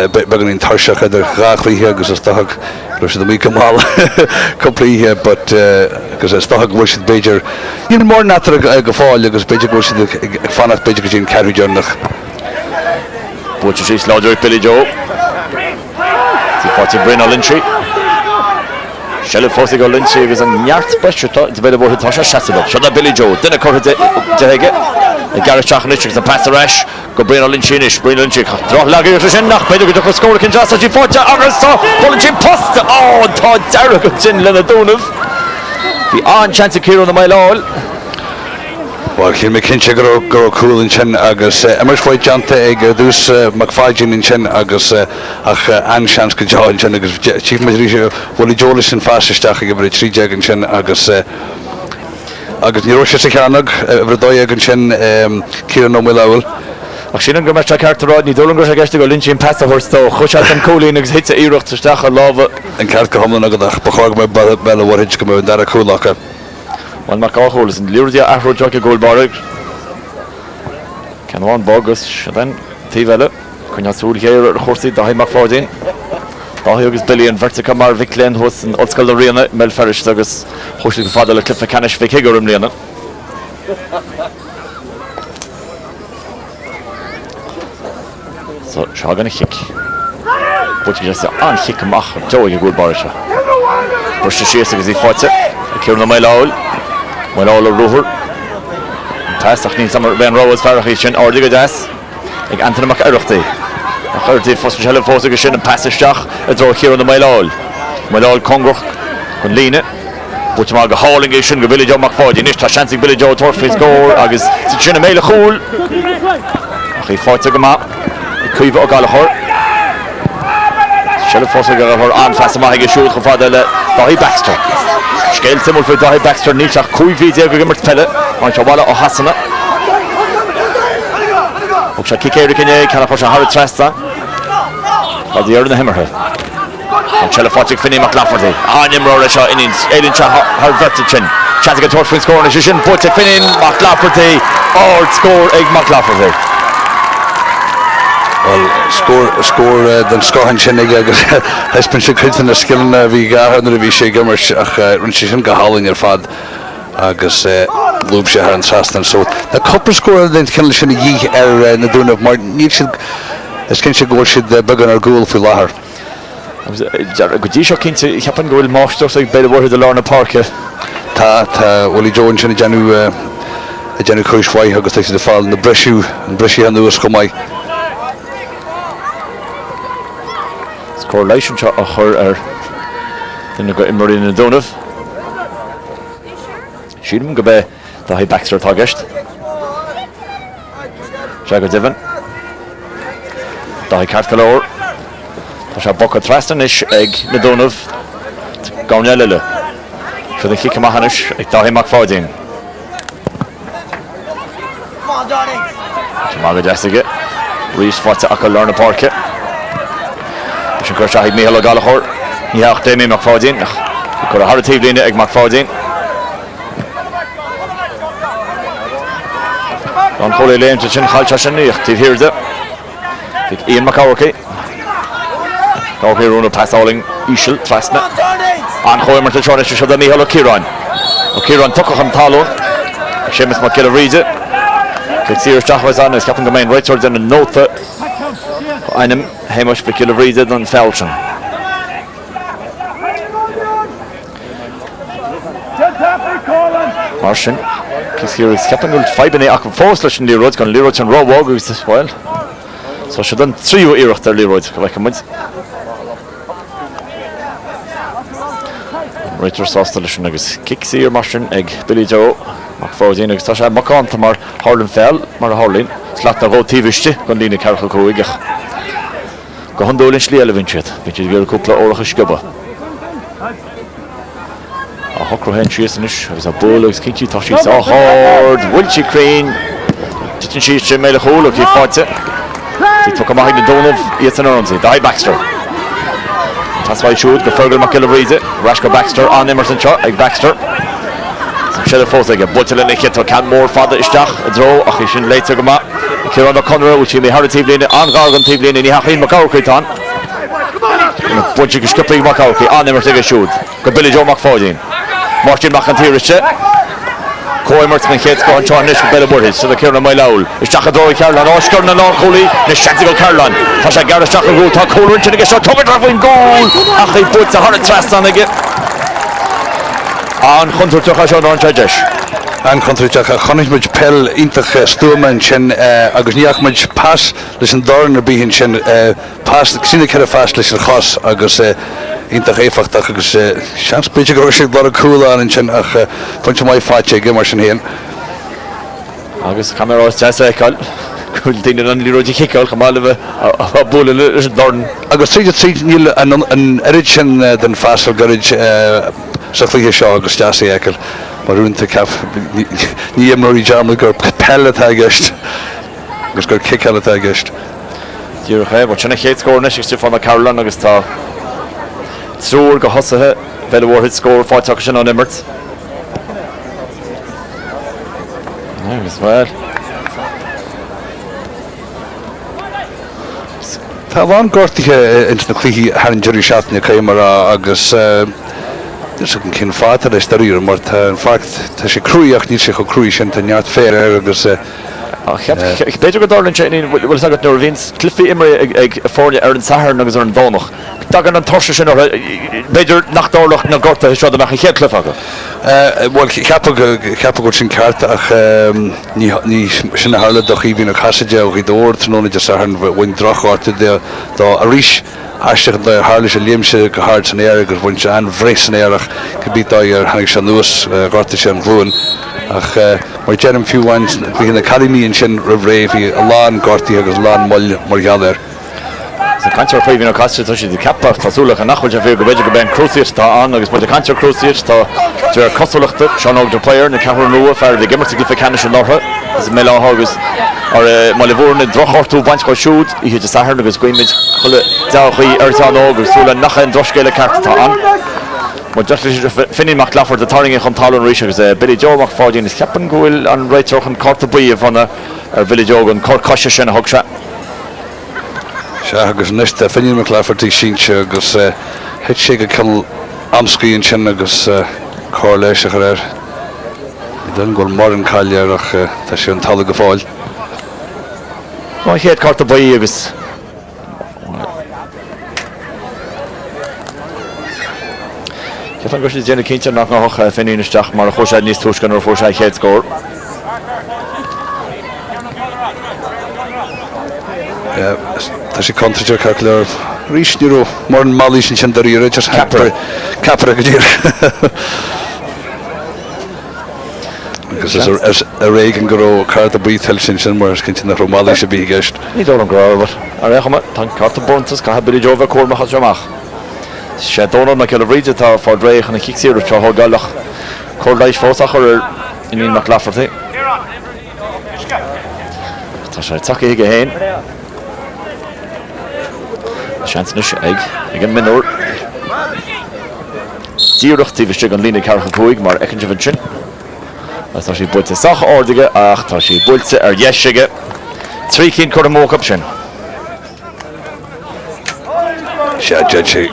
S2: beginning Tarshach at the Rachli here because it's stoch Rush the week mal complete here, but because it's stoch wish the Bejer even more natural fall because Bejer goes to the fan of Bejer in Carry Journal.
S4: But she's Lodger Billy Joe. The 40 Brina Lynchy. Shell Fossigo Lynchy is a Nyart Besher to be able to Tasha Shassel. Shut up Billy Joe. Then a quarter to Gareth Chachnich is a pass the rash. Go Brina Lynchinish, Brina Lynchik. Draw Lagger to Shinach, Pedro to score can just as you fought Augusta, Polichin Post. Oh, Todd Derek of Chin Lena Dúnaibh. The on chance of Kieran the Mailol.
S2: Well, here McKinchey go cool in Chin, Agus, Emmerich White Janta, Dus McFadgin in Chin, Agus, Ach, Anne Shanska Jaw in Chin, Agus, Chief Major, Wally Jolis in Fastestach, give it 3 jag in Chin, Agus, Agus Nirosha Sekanag, Vredoy in Chin, Kieran O'Millowell.
S4: Achshin go matcha charter rod ni dolungur sa gasta go Lynchin pass the horse to Khoshat and Colin ex hits Irach to Stach love
S2: and Kartka Homlan agad Bachog by Bella Warridge come out Dara Kulaka.
S4: One mark all holes in Liurdia Afro Jockey goal bar. Can one bogus then Tivella Kunyasul here Horsi Dahi McFordin. Dahi Billy and Vertica Mar Viclen host and Otskal Arena Melfarish Douglas hosting the father of Cliff Canish Vikigorum Liana. So she's going to kick. But she just on kick mach Joey good barisha. Brush the shears as he fights it. Kieran the Mailol Ruher. Pass achni samar Ben Rose Farachishin or Diga Das. Like Anthony McErchty. McErchty first Shell Fossigashin and pass the Stach. A draw Kieran the Mailol Congrach con Liain. But you mag hauling ishin go Billy Joe McFord. You nishta chancing Billy Joe Torfis score. Agus Chinna Maila Cool. He fights a gama. Cuive o Galahor. Shell Fossigar her on fast mahige shoot gefadele. Dahi Baxter. Scale simul for Dahi Baxter Nilchach Cuive Diego Gimmert Peile. On Chawala o Hasana. Oksha Kikeri Kenya kana posha Harry Trasta. Of the earth in the Hammerhead. On Shell Fossigar Finney McLafferty. On Imro Rasha innings. Aiden Cha her vertichin. Chance to get touch for scoring. She shouldn't put it in. McLafferty or score egg McLafferty.
S2: Well, score den scoring sinnig agus has been so good in the skill na vi gar na vi sé gimmer ach run she sin gehaling fad agus loop she her an sastan so the couple score den ken sin yi na Dúnaibh mar ní is ken she go should big on goal for lahar
S4: Gudi seo cinnte cheapan gohfuil máiste ag beile bhir de lána parke.
S2: Tá Willie Jones sin genu Cluiche Ceannais agus de fall na brisú an nuas go mai.
S4: Correlation shot a chur duna go imir na Dúnaibh. Siadm go be dá hí Baxter tá gist. Se go divan. Dá hí Cartha leor. Tá se bocha trastan is ag na Dúnaibh gáine leile. Se den chica mahanis ag dá hí McFadden. Má go deasige. Rhys fáte acha lárna parke. Sin go seaigh Mícheál Galachor. Níach Damien McFadden. Go a hard tíb líine ag McFadden. An chola Liain sin chailte sin níoch tíb hiirde. Fic Ian McCarthy.Gáché rúna pasáling Ísil trasna. An choimar til seána se da Mícheál Ciarán. Ciarán tucach an talún. Sémas má cil a ríide. Fic sír stachhas an is capan go main right in an nóta. Einem héimeis fi cil a ríide an felsin. Mar sin. Cos here is capan gúil feibanné ach fós leis an líróid gan líróid an róhág agus is bhil. So se don tríú iirecht ar líróid go bhaith muid. Reitar sásta leis sin agus kick sír mar sin ag Billy Joe McFadden agus tá sé macánta mar Harlan fel mar a Harlín. Slat na ró tíbiste gan lína cearcha cóigach. Go handólinn slíile vinsiad, vinsiad gur cúpla óracha sciúba. A hocrú hen síosanis, agus a bóla agus cinnti tá sí á hard, bhfuil Crane. Titin sí sé méile chóla í fáte. Tí tu amach na Dúnaibh iad an ormsaí, dá Baxter. Tasmai siúd go fergal mac cil a ríide, ras go Baxter an Emerson seo ag Baxter. Siad a fós ag a butilin i chiad can mór fada isteach a dro ach sin léite go ma. Ciarán O'Connor which mé har tíb líine an gargan tíb líine ní hachlín McCarthy tán. Bunch go sciúpaí McCarthy an Emerson ag a siúd. Go Billy Joe McFadden. Martin McIntyre Coimart gan chéad go an teánis go beile Mhuirthead so Ciarán mai leabhal. Isteach a dói Carolan oscar na lán cholí na seansa go Carolan. Tá sé gar isteach an gúil tá cóirint sin ag seo tugadh faoin gól ach í buit a har trastan aige. An chuntur tucha seo an teideis.
S2: An contribuach a chonig muid Peile intach stúman sin agus níach muid pas leis an dorn ar bíhinn sin pas sinna cead a fast leis an chos agus intach éfachtach agus seans beidir go sé bar a cúla an sin ach pointse mai fáte gimar sin héan.
S4: Agus camerás deasa eáil. Cúil daine an líróidí chiáil chamáileh a bóla leis an dorn.
S2: Agus tríd níl an erid sin den fásal gorid sa chluiche seo agus deasa eáil. Marúnta cap ní imróí jarmla gur Peile a gist agus gur Cill a gist.
S4: Díocha bh sinna chéad scóir neis tí fanna Carolan agus tá trúr go hosathe bheile Mhuirthead scóir fáteach sin an imirt. Agus bhil.
S2: Tá bhain gortaithe int na cluichí ar an Ceannais Sóisir Béal agus dus ook een kind vader is daar hier, maar in fact als je cruiach niet zich ook cruisen ten jaar ver agus.
S4: Ik weet ook dat er in wil zeggen dat Norwegians cliffy immer ik voor je een Sahar nog eens een donor. Dat kan een torsje zijn nog beter nachtoorlog naar Gorta is wat er nog een heel cliff hebben.
S2: Wel ik heb ook zijn kaart ach niet zijn hele dag hier nog hasje ook door te noemen dat Sahar win drag wordt de Arish. Hashtag de Harlische Liamse gehard zijn erger, want je aan vrezen erg gebied daar hier hangt zijn nieuws gortisch en vloen. Ach, maar je een few ones begin de academy en zijn review, Liain gortie agus Liain Mhuirthead.
S4: De kantor voor je nog kast tussen de kapper, tasulig en nachwel je veel gebeurde ben crucius daar aan, agus maar de kantor crucius daar ter kostelijkte, Sean ook de player, de kapper nieuwe, ver de gimmer te geven kennis en nog, is het melan hogus. Maar de woorden droog toe band go shoot, je de Sahar agus gwyn met Zou je er dan ook zullen nog een droogskele kaart aan? But just Finney McLaughlin the turning in Talon Richards Billy Joe McFadden is Captain Goil and right on Carta Bui von Billy Joe and Cork Cushion and Hogsha.
S2: Agus nesta Finney McLaughlin Shinche agus het shake kan amski in Chin agus Corliche Ceannais then go modern Callier ach ta sin tal gefail.
S4: Well he had Carta Bui agus Ceapan go sé déanana cinnte nach nach Finney isteach mar a chóisead níos túiscean ar fórsaid chéad scór.
S2: Tá sé contridir calcular rís níró mar an malí sin sin daríire just capra go dtír. Agus as a réigen go ró Carta Bui sin sin mar cinnte nach malí sé bí gist.
S4: Ní dó an grábar. A réchama tá Carta Bontas go Billy Joe bheith cuairmach amach. sé dónam na ceile bhríide tá fá dréich na chiicsaíú teo galach códáis fósach ar iníon nach lafartaí. Tá sé taca ige héin. Seansnis ag an minúr. Díoreachtaí bhiste an lína cearcha cúig mar ecin sin sin. Tá sí builte sacha ordaige ach tá sí builte ar dheisige. Trí cín chuir an mócap sin.
S2: sé dead sé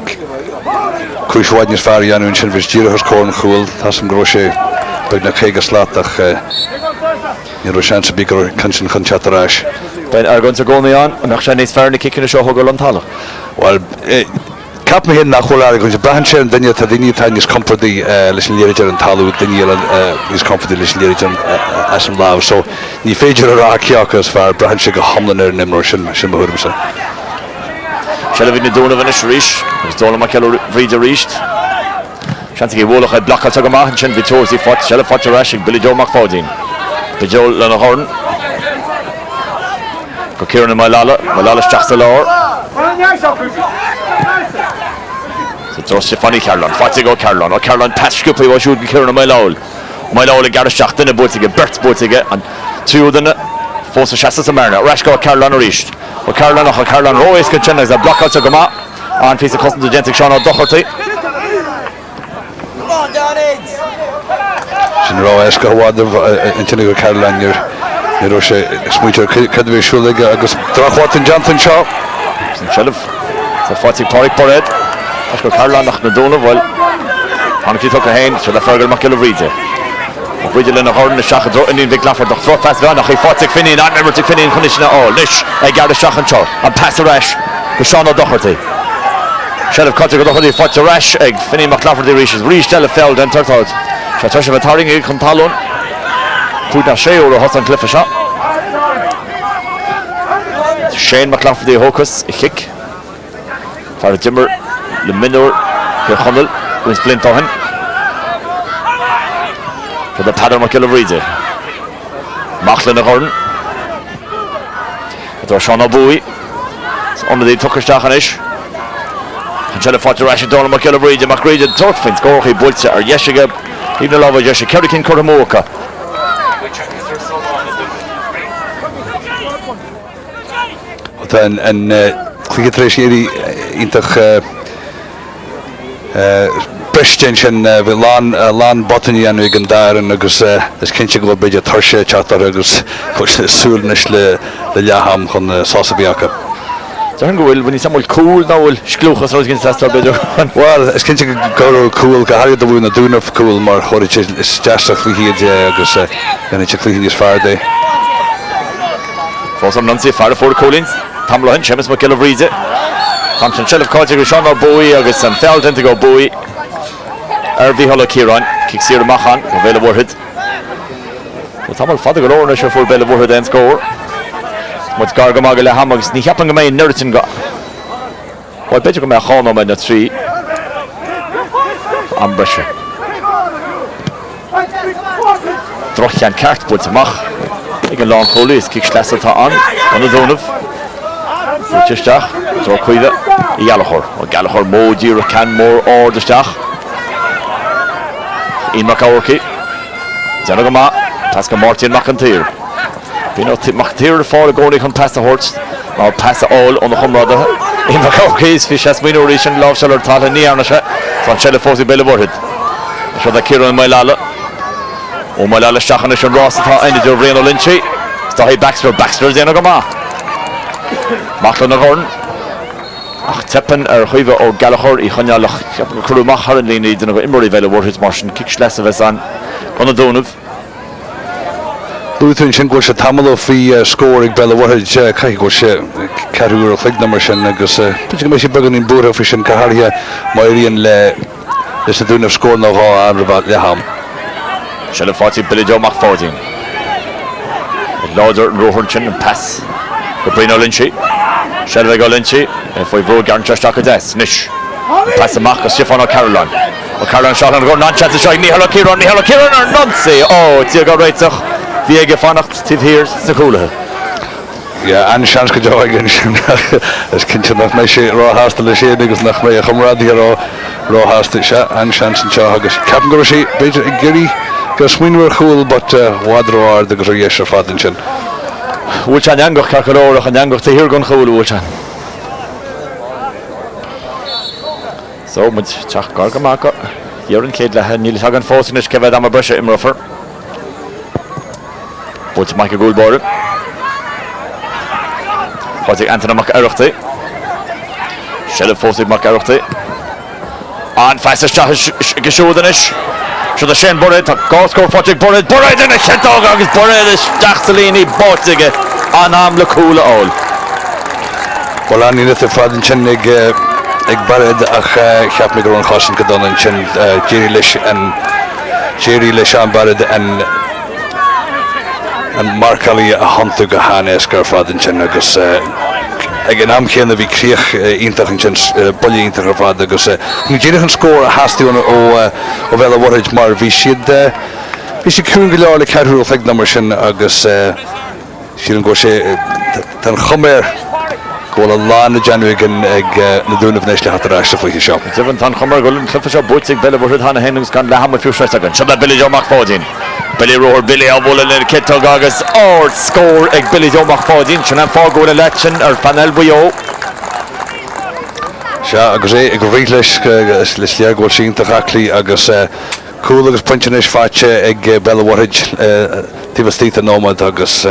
S2: Cluiche Ceannais Sóisir Béal sin bhís díoreachas cóin chúil tá sam gró sé beag na chéige slátach ní ro sean sa bí gur cansin chun teataráis.
S4: Ben ar gonta gcónaíán nach sé níos fearna cicin seo thugáil an talla.
S2: Well, cap me hin nach choláir gon se brahan sé an duine tá daoine tá níos comfortaí leis an léiridir an talú daoine níos comfortaí leis an léiridir as an láh, so ní féidir ará ceachas fear brahan sé go hamlan ar nimró sin bhúrimsa.
S4: Sele bhí na Dúnaibh is ríis, agus dóla mar ceile bhríide ríist. Seanta í bhólach é blachas go maithan sin bhí tóirsaí fat, sele fat a reisig Billy Joe McFadden. Billy Joe le na horn. Go Kieran Mailala isteach sa láir. So dros sé fanní Carolan, fatí go Carolan, ó Carolan pasciúpa í bhisiúd go Kieran Mailala. Mailala gar isteach duine bútige, Bert bútige, an tú duine fós a seasa sa marna, reis go Carolan a ríist. O Carolan och Carolan Royce can channel as a block out to go out and piece of custom to gentle Sean O'Doherty.
S6: Come on, Donage!
S2: Sin Royce go wad in Tinigo Carolan you're Roche Smuiter Cadway Schulega agus Drachwat and Jonathan Shaw.
S4: Shelf. So 40 Porrick Porred. Let's go Carolan nach na Dúnaibh well. Hanky took a hand so the Fergal McKill Reader. Bridget in a horn the shach in the big laffer throw fast down he fought Finney not never to Finney condition all Lish I got a shach and char and pass the rash to Sean O'Doherty. Sheriff cut to O'Doherty fought the rash egg Finney McLaughlin reaches reached Feld and turned out. Shatash of a tarring egg from Talon. Put a shea or a hot and cliff a shot. Shane McLaughlin hocus a kick. For the Jimmer the minor the Hummel with Flint on him. For the pattern of Killarreedy. Machlin a horn. It's Sean O'Bowie. It's under the Tucker Ceannais. And Shelley fought the rash of Donald McKillarreedy. McReedy Turfins. Gorky Bultza or Yeshiga. Even a lover Yeshiga. Kerrikin Kurtamoka.
S2: And Cligetresieri intach Prestinchen vi lan botany an igen daar en agus is kindje go beetje thorshe chatar agus sulnish le Liain chun Sasabiaka.
S4: Darn go when he's somewhat cool now will skluchas was against that better.
S2: Well, is kindje go cool ga har the win the Dúnaibh cool mar chorich is just we hier agus and it's clean is Friday.
S4: For some Nancy far for Collins. Tamlohan Seamus McKillarreedy. Thompson Shell of College Sean O'Bowie agus an Feld into go Bowie. Ervi Holla Kieran, kicks here Machan, Peile Mhuirthead. Well, Tamal Father Galorna show for Peile Mhuirthead and score. What's Gargamagala Hamags, ni happen in Nerton got. Well, better come a Hono in the tree. Ambusher. Drochian Cart puts Mach. Ik een long police, kick Schlesselta on the Dúnaibh. Richardstach, so Cuida, Gallagher. Or Gallagher Mo, Dira Can more or the Stach. In McCowarkey, Zenagama, Pascal Martin McIntyre. Pino McIntyre for going to pass the horse, or pass all on the Humrada. In McCowarkey's fish has been oration, love shall or Tata Nearnasha. So van Ceannais Sóisir Béal Mhuirthead. So da Kieran Mailala. O Mailala Shachan is Ross atá ina do Rian O'Lynch. Sta Baxter is in go ma. Machlan Horn. Ach teppen chuive ó Gaeltachta I chonnealach cruú mach ar an líní duna go immorí Béal Mhuirthead mar sin kick slesa bheits an Dúnaibh.
S2: Lúithún sin go se tamil fí scóir ag Béal Mhuirthead cai go se carúr chuig nummer sin agus put go mé sé began in búra fi sin cartha Mairíon le is a Dúnaibh scóir nó há an rabad Liain.
S4: Ceannais Sóisir Béal mach 14. Láidir an róthúr sin an pass go Brian O'Lynch. Ceannais O'Lynch foi bhró Gaeltachta go des níis. Pass amach go Stefan O'Carolan. O'Carolan shot an go non chance to ní hela Kieran ar nonsi. Oh, tí go réitach. Bhí ag fannacht tíh hir sa cúlathe.
S2: Ja, an chance go joy again. As kinse nach mé sé ráhasta le sé agus nach mé a chumrád ar ráhasta se an chance an seo agus capan go sé beidir ag gurí go smuinúir chúil but wadrár agus ar dhéis ar fadin sin.
S4: Bhúilt an angach carcaróireach an angach tá hir gon chúil bhúilt an. So, muid teach gargamach dhearann céad lethe níl teag an fósanis cebhead am a breise imreofer. Búilt maic a gúil bóra. Chóigh Anthony mac aireachtaí. Ceannais Sóisir mac aireachtaí. An feisiste go siúdanis. Siúd a sin borad, tá gáscór fáteigh borad ina chetág agus borad is deachtalíní bótaige an am le cúla ól.
S2: Well an ína fadin sin ag barad ach cheap mé gur an chasan go don an sin Jerry leis an barad an marcalí a hantu go hánes gur fadin sin agus ag an am chéanna bhí críoch ítach an sin bolí ítach ar fad agus ní ddíireach an scór a hastíúna ó Béal Mhuirthead mar bhí siad cún go leir le ceithúil ag nummer sin agus siad an go sé tan choméir Gola lána Januagan ag na Dúnaibh neis le hatarráiste faoi seo.
S4: Tíhann tan chumar golann clufa seo buigh Béal Mhuirthead hána hénús gan leham a fiúsreist agan. Siad Béal mach fádín. Béal roir Béal á bhla le kittóg agus scór ag Béal mach fádín. Sin an fágóla leitsin ar fanel buo.
S2: Se agus ag go bhrí leis leagháil sínta aclaí agus cúil agus pointenis fáte ag Béal Mhuirthead tíbhtíta nómad agus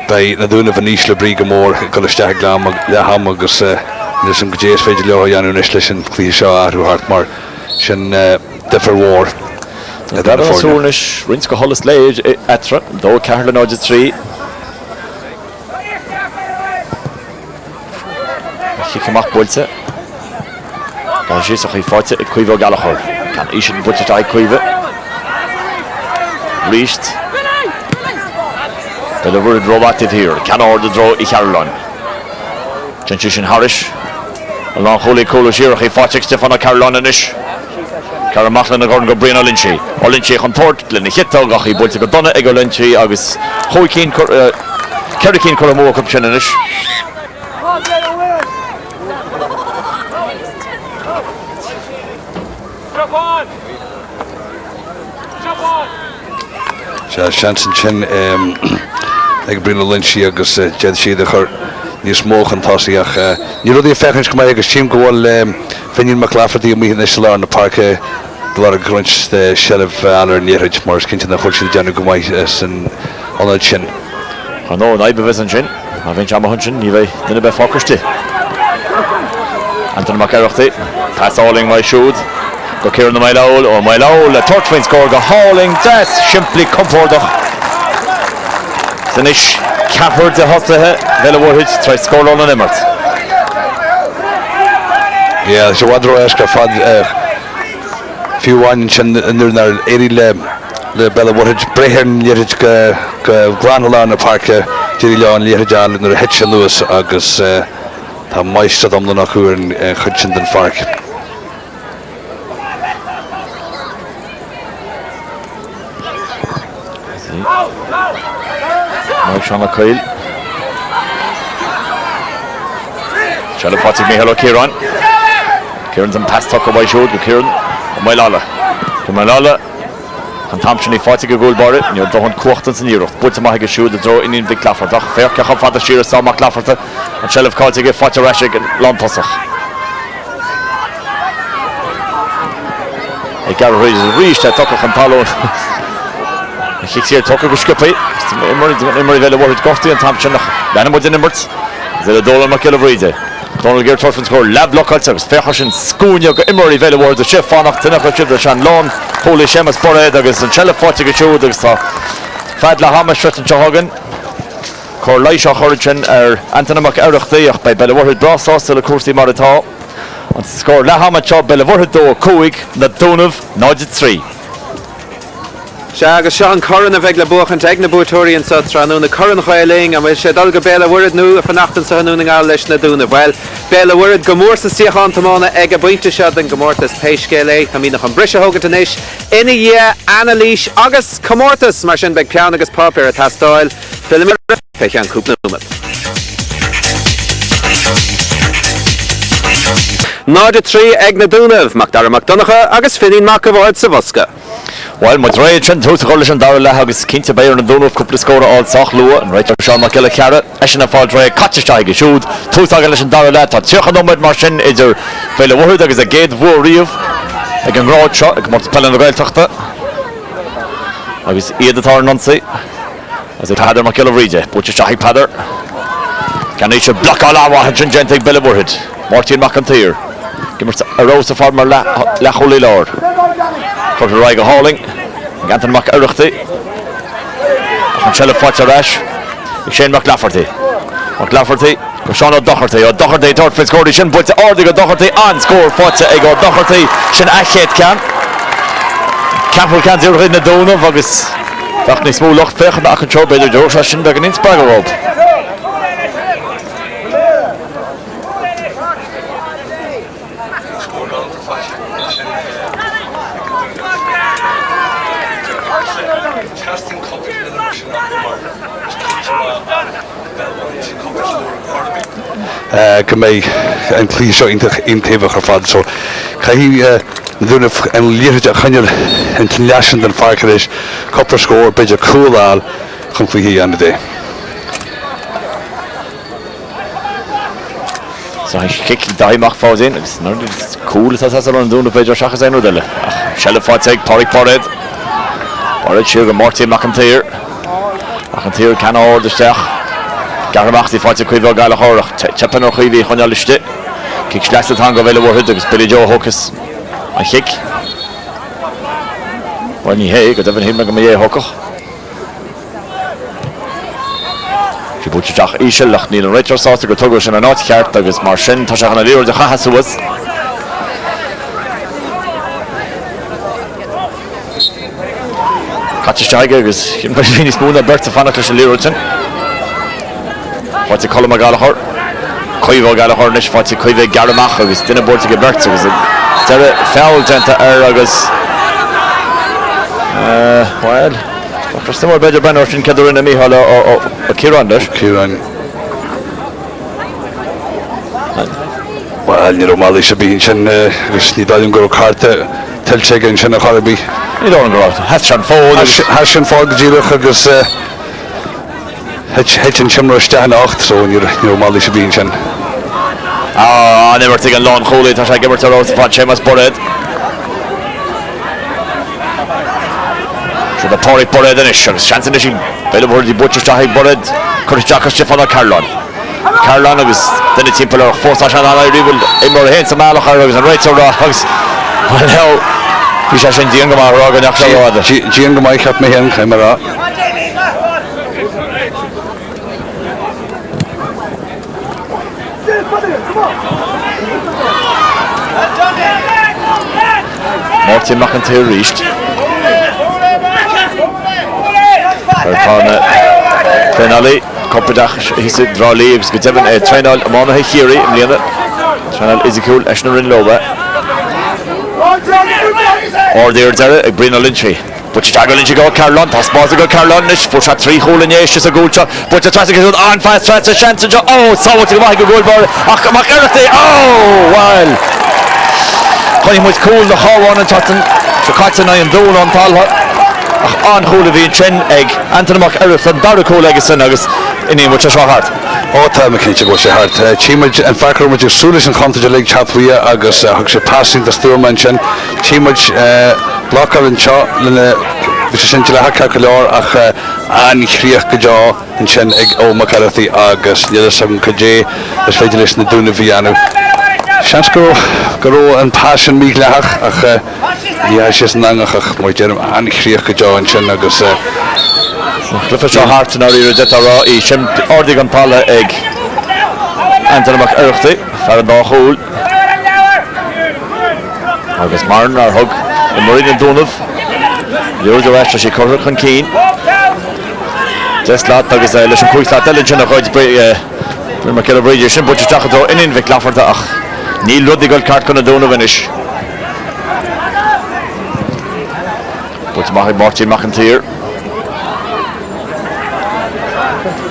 S2: bei na Dúnaibh níos le brí go mór go leisteach Liain agus is an godéis féidir leo anú níos leis an Cluiche seo athúthart mar sin defer mór.
S4: Dar an súrnis rins go tholas léid etra dó ceithre náide trí. Chiicamach builte. Gan síos a chuí fáte i cuimhe Gaeltachta. Gan ísin builte ag cuimhe. Ríist. Béal Mhuirthead robatíh hir, cean orda dro I Carolan. Sin sin Harris. An lá cholaí cúla síoach I fáteigh Stefan O'Carolan inis. Cara machlan na gorn go Brian O'Lynch. O'Lynch chun tort le na chittá gachaí builte go donna ag O'Lynch agus chuicín ceiricín chur mó cup sin inis.
S2: Shanson sin ag Brian O'Lynch agus jed siad a chur níos móchan tásaíach. Ní rudí a fechans go mé agus tím go bhfuil Finian McLafferty a míhíon is lear na parke glár a grunch sellh allar nírid mar cinnte na chuirte deanú go maiid san anad sin.
S4: An nó naibh bheits an sin, a bhaint am an sin, ní bheith duine bheith fácartí. Anthony mac aireachtaí, pasáling mai siúd, go céir na Maileáil ó Maileáil a tortfain scór go háling des siimplí compórdach. San is ceapar de hostathe Béal Mhuirthead trí scórlán an immert.
S2: Ja, sé wadro eisce fad fiúháin sin nuair éirí le Béal Mhuirthead breithir lírid go glanhalán na parke tíí leán lírideáil nuair a hitse luas agus tá maiste domlan nach chuair an chuid sin den farc.
S4: Mar Sean Cill. Ceannais Sóisir Béal Kieran. Kieran's an pass tuck away shoot go Kieran. Mailala. To Mailala. Kan Thompson I fáte go gúil barad, níor dohann cuachtan san íirecht. Builte maithe go siúd a dro iníon bhí Claffertach. Féarceach an fada síra sámach Clafferta. An Ceannais cáilte go fáte reisig an lántasach. Gareth Rees to Tucker and Palo. Kicks here Tucker go Scuppy. Emery Vela Warhead Gofty and Thompson. Then with the numbers. The Dolan McKillivreed. Donald Gear Turfin score lab lock also Ferhashin Scoonia Emery Vela Warhead the chef on up Tinaka Children Shan Lawn. Polish Shemas Borred against and Chella Fortiga Show against Fadla Hamish Shutton Chahogan. Corlaisha Horichin Anthony McErich by Bella Warhead Brass still a course the Marita. On score Lahama Chop Bella Warhead do Coig na Dúnaibh 9-3.
S1: Agus Sean Curran a bheith le buchan teag na bútóirí an Sotranú na Curran Chailing a bhfuil sé dul go Béile Warhead nu a fanachtan sa hanú na leis na Dúnaibh. Well, Béile Warhead Comórtas tíochán tamána ag a buinte sead an Comórtas Peiscéile a mí nach an brise hógad inis ina dhé Annalise agus Comórtas mar sin beag peann agus pápéir a tastáil Filmir feiche an cúpla númad. 9-3 ag na Dúnaibh Macdara McDonagha agus Finnín McAvoy sa Bosca.
S4: Well, Mhuirthead trying to Collish and Darla Haggis Kinta Bayer and Dúnaibh couple score all Soch Lua and right Sean McGillicare Eshna Faldre Catchistag shoot two Tagalish and Darla to Tiochanomad Martin is there Peile Warhead agus a gate War Reeve again road shot come up to Peile and Gaeltachta agus Iad the Thorn Nancy as it had McGillicare Butcher Shahi Padder can each block all our Hutchin Gentic Peile Warhead Martin McIntyre give us a rose of farmer La Holy Lord for the Riga Hauling Anthony McErich and Chella Forterash Shane McLafferty Sean O'Doherty third for score Shin puts Ordig O'Doherty on score Forza Ego O'Doherty Shin Achet can Campbell can zero in the Dúnaibh agus Fachni small loch fech na control by the Josh Shin back in Sprague Road
S2: Gemei en Cluiche Ceannais Sóisir so Cai Dúnaibh en Liain Chanel en Liain den Farkerish couple score bidja cool al come Cluiche on the day.
S4: So he kick die mach falls in it's not it's cool as on Dúnaibh bidja Shachas en Rodelle Shella Forteg Porrick Porrick Sugar Martin McIntyre can all the stach Garmach die Forte Quiver Gaeltachta Chapan or Quivi Honaliste Kick Slash the Tango Vela Warhead Billy Joe Hocus a kick when he hey got even him Magaye Hocker She put Jach Ishel Lach Neil Retro Sauce to Togosh and a not cart agus Marshin Tashana Leo the Hahasuas Catchistag is him between his moon and Bertha Fanaklish Leroton What's a column of Gallagher? Coivo Gallagher, Nish, what's a Coive Garamach, who's dinner board to get back to a foul genta August. Well, after some more better banners in Cadorina Mihala or Kiran.
S2: Well, you know, Mali should be in Chen, Nidalium Guru Carta, Telcheg and Chena Harabi.
S4: You don't go out. Hashan Fog,
S2: Hashan Fog, Gilagus. Hitchin Chimro Stan 8 so you know Mali should be in Chen.
S4: I never take a long holy touch I give her to Rose for Chemas Borred. So the Porrick Borred and Ishans chance in the Peile Warhead Butcher Shahi Borred Curtis Jacka Stefano Carlon was then the team below 4 Sasha and I rebuild Imor Hain some Malachar and right so Rogs well now we shall send Giangama Rog and Akshara
S2: Giangama kept me in camera
S4: Martin McIntyre reached Trenali Koppadach he said draw leaves good seven Trenal Amana Hiri Liain Trenal Ezekiel Eshnarin Loba or there Brina Lynchy but Chicago Lynchy go Carlon Tasbaza go Carlon Nish push at 3 hole in Yesh is a good shot but the tries to get on fast tries to chance to oh so what to the goal ball oh well When he was cool the whole one and Chartha so Catson I am doing on Talha on Hula V Chen egg Anthony McErich and Darra Cole Legacy Nuggets in him which is hard
S2: Tá me cinnte go sé hart. Tíimeid an fear muid súlis an contaide le chathuia agus thug sé passing de stúrman sin. Tíimeid blocar an seo lena bhí sé sin le hacha go leor ach an chríoch go deá an sin ag ó McCarthy agus níidir sam codé is féidir leis na Dúnaibh anú. Seans go an passion mí leach ach ní sé an angach mar dearm an chríoch go deá an sin agus
S4: Cluiche seo hart na ri det ra I sim ordig an pala ag Antonach Erchty fer an dáhol agus Marn ar hug I Mhuirthead Dúnaibh Leor de West sé corr chun cín Just laat agus leis an cúis laat eile nach chuid mar ce bréidir sin bute tacható inin bheith lafarta ach ní ludig goil cart chun a Dúnaibh inis Bute maith Martin McIntyre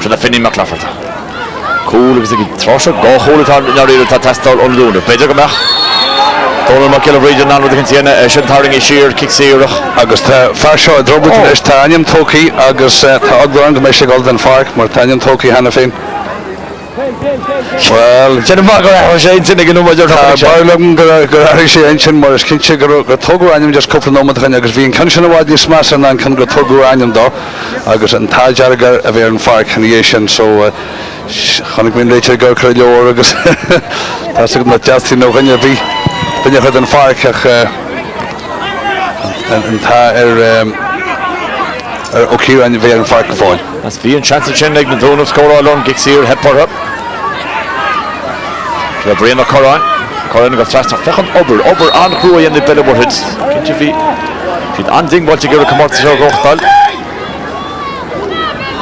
S4: Should finní mac lafarta. Cool agus ag trosha gáthólatá na riad tá testáil ón Dúnaibh. Beidir go meach. Dónal mar cill réidir ná rud chéanna sin tarring I siar kick síirach.
S2: Agus tá fear seo drobut is táim tócaí agus tá aglan go mééis sé gáil den farc mar táim tócaí hena féin. Well,
S4: sin má go sé sin ag nóidir
S2: bailm go sé ein sin mar is cinse go tógu aim just cúpla nómatchain agus bhíon can sin bháid ní smas an can go tógu aim dó agus an táideargar a bhí an farc chanéis sin so chanig minn réitir go chu leor agus tá go na deastí nó rinne bhí dunne chud an farc ach an tá ócíú aim bhí an farc go fáin.
S4: As bhí an chance sin ag na Dúnaibh scóráilón gic sír hepar Le Brianna Corán go trasta fechan ober an chrúa in the Peile Mhuirthead. Cinti bhí siad an ding bailte gur Comórtas seo gochtáil.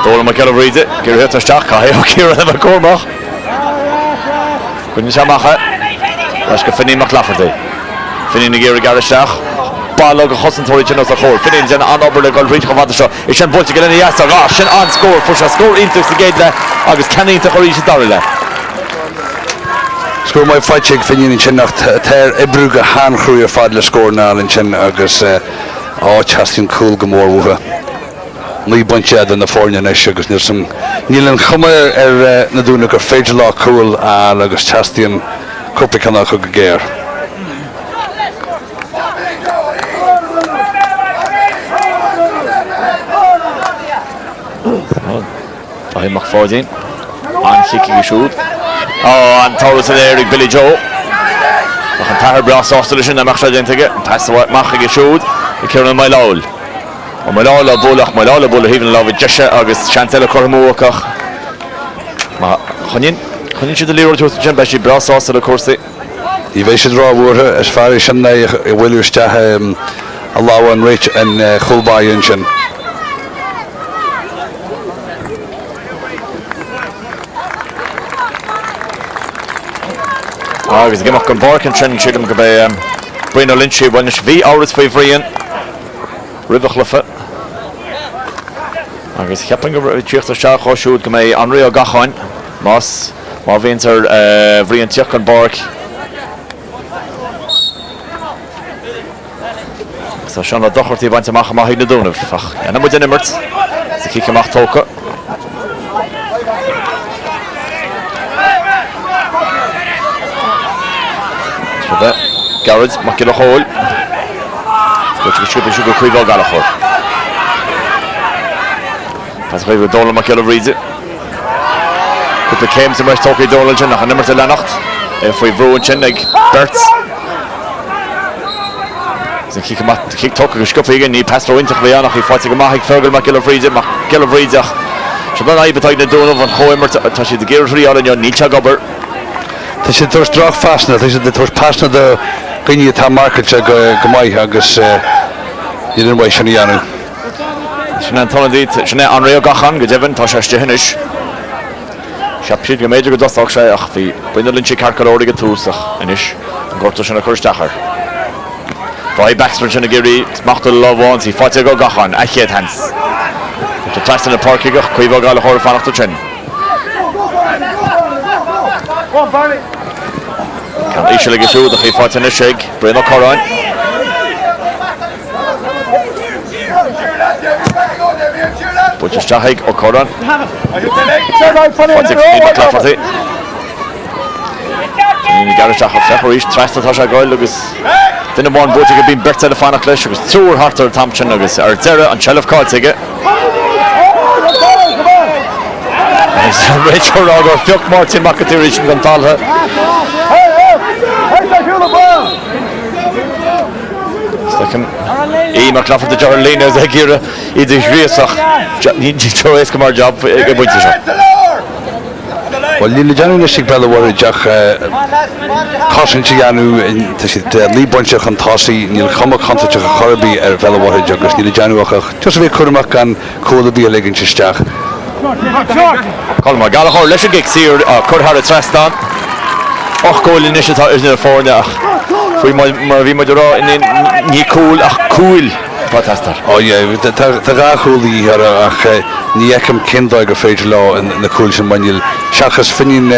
S4: Dóla mar ceilh réide gur héit isteach cai ó círa a cómach. Cuine seamacha leis go finníach lafartaí. Finní na ggéir gar isteach. Ball go chosantóirí sin a chóir. Finní sin an ober le goil ríd go bhada seo. Is sin bailte go lena iasar rá sin an scór fu se scór intas sa géad le agus canínta choirí sé dair le.
S2: Scoor mai feitig finnin sin nach ter ibrúga han chrúir fad le scór ná an sin agus chastin cool gomór uha. Ní bunte an na fórne is agus níl an chumar na Dúnaibh gur féidir lá cool agus chastin cúpla canach go géir.
S4: Tá mach fádín an chici go siúd. An táras an éirigh Billy Joe. Ach an tair bras ástala sin amach sé déntaige. Pas mach go siúd I céir an mailáil. An mailáil a bula híhann lá bhí deise agus seanteile chormóachach. Chonin siad a líor tús sin beisi bras ástala cuasaí.
S2: Í bhééis siad rábúthe is fear sin I bhfuilú stethe a lá an réit an chulbáin sin.
S4: Agus gimach an barcan trin siadam go bé Brino Lynchie bhainnis bhí áras faoi bhríon ribhachlufa agus cheapan go tíochtta seach choisiúd go mé an rio gachain más má bhíontar bhríon tíoch an barc sa sean a dochartaí baint amach amach na Dúnaibh ach anna mu inimmert sa cic amach tóca Garrett, mac le hole. Go go cuiimh galachor. Pas bhíh dóla mac le réide. Cúpla céim sa mar tócaí dóla sin nach an nimmarta lenacht. Faoi bhrúin sin ag Bert. Kick tóca go scopaí ní pastrointach bhí annach í fáte go maith fergal mac le réideach. Se ban aibbetáid na Dúnaibh an choimar tá si de géirí an ní te gobar.
S2: Tá sé tuair strach fasna, tá sé tuair pasna de gine tá market go maith agus idir bhaid sin dhéanú.
S4: Sin an tonadí sinna an réo gachan go dehann tá sé inis. Seap siad go méidir go dostach sé ach bhí buine Lynchie carcaróí go túsach inis an gcóirta sinna chuirsteachar. Bhí Baxter sinna géirí machta lehhain í fáte go gachan a chéad hens. Tá teistan na parciigech chuomh gáil chóir fannachta sin. Can eisiau lagi siŵr ddech chi ffaith yn y sig, Bryn o Corain. Bwyd Stachig o Coran. Fáilte ní Clafferty. Ní Gaeltachta fechoríist trastatá sé gáil agus duine bháin búte go bíon berta le fánach leis agus túr hartar tamsin agus ar deire an sellh cáilteige. Rachel Roger Fiok Martin McAteery from Talha. McLaughlin the John Lane as a gear in the Riesach. Choice Kamar job.
S2: Well, Lili Janu is Peile war Jack Caution Chianu in the Lee bunch of Contasi, Neil Comic Contact of Corby, or Vela Water Juggers, Lili Janu, just a bit Kurmak and Cool be a leg in Chistach.
S4: Colmar Gallagher, let's get here, Kurt had a trust on. Och, goal initiative is in the phone. We might draw in cool. Fantastic.
S2: Oh, yeah, the Rahuli had a Niekum Kindag of Fage Law and the Coolsham Manuel. Shachas Finian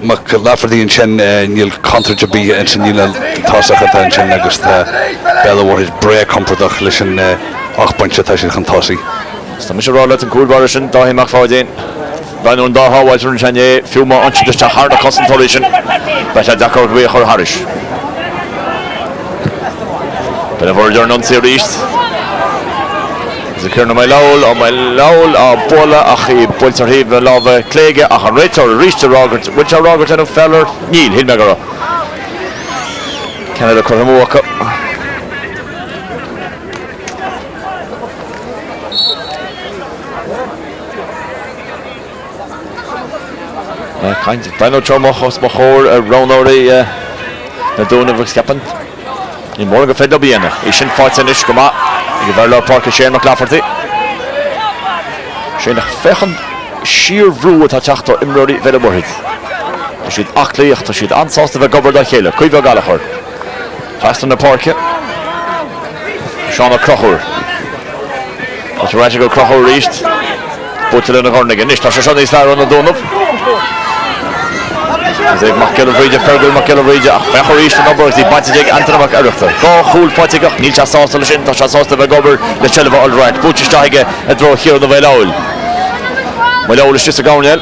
S2: McLafferty and Chen Neil Contrajabi and Nila Tossach and Chen Augusta Bella war his break comprodation och bunch of Tashi Contasi.
S4: So Mr. Rollet and Cool Barrishan, Dahi McFadin. Banon Daha, Walter Chanye, few more on just a harder concentration. But I duck out way her Harish. But I've already done series. The Kern of my Lowell, Bola, Achi, Polterheave, Lava, Clegg, Acharetor, reached the Robert, which are Robert and a feller, Neil Hilmegara. Canada Kuramuaka. Kind of Bino Chomachos Mahor, Ronori, the Dúnaibh Skippin. In morgen fed op Liain. Is in fights in Ishkama. Ik heb wel park Shane McLafferty. Shane vechen sheer vroeg het Chartha imrodi verder wordt. Er zit 8 licht, er zit aansast de gobber dat gele. Kui wel Gallagher. Fast in de park. Sean Crocher. Als Radical Crocher reached. Putte in de grond niet. Dat is zo niet daar aan de Dúnaibh. Ze mag Kilcar verder mag Kilcar Fechoríist an obair sí baiteigh antanamach airachta. Gá chúl fáiteigh níl se sásta leis sin tá se sásta bheith gobar le Ceilbh allráid. Búteiste a dro chéar na bheith leabhar. Mai leabhar is just a gáinil.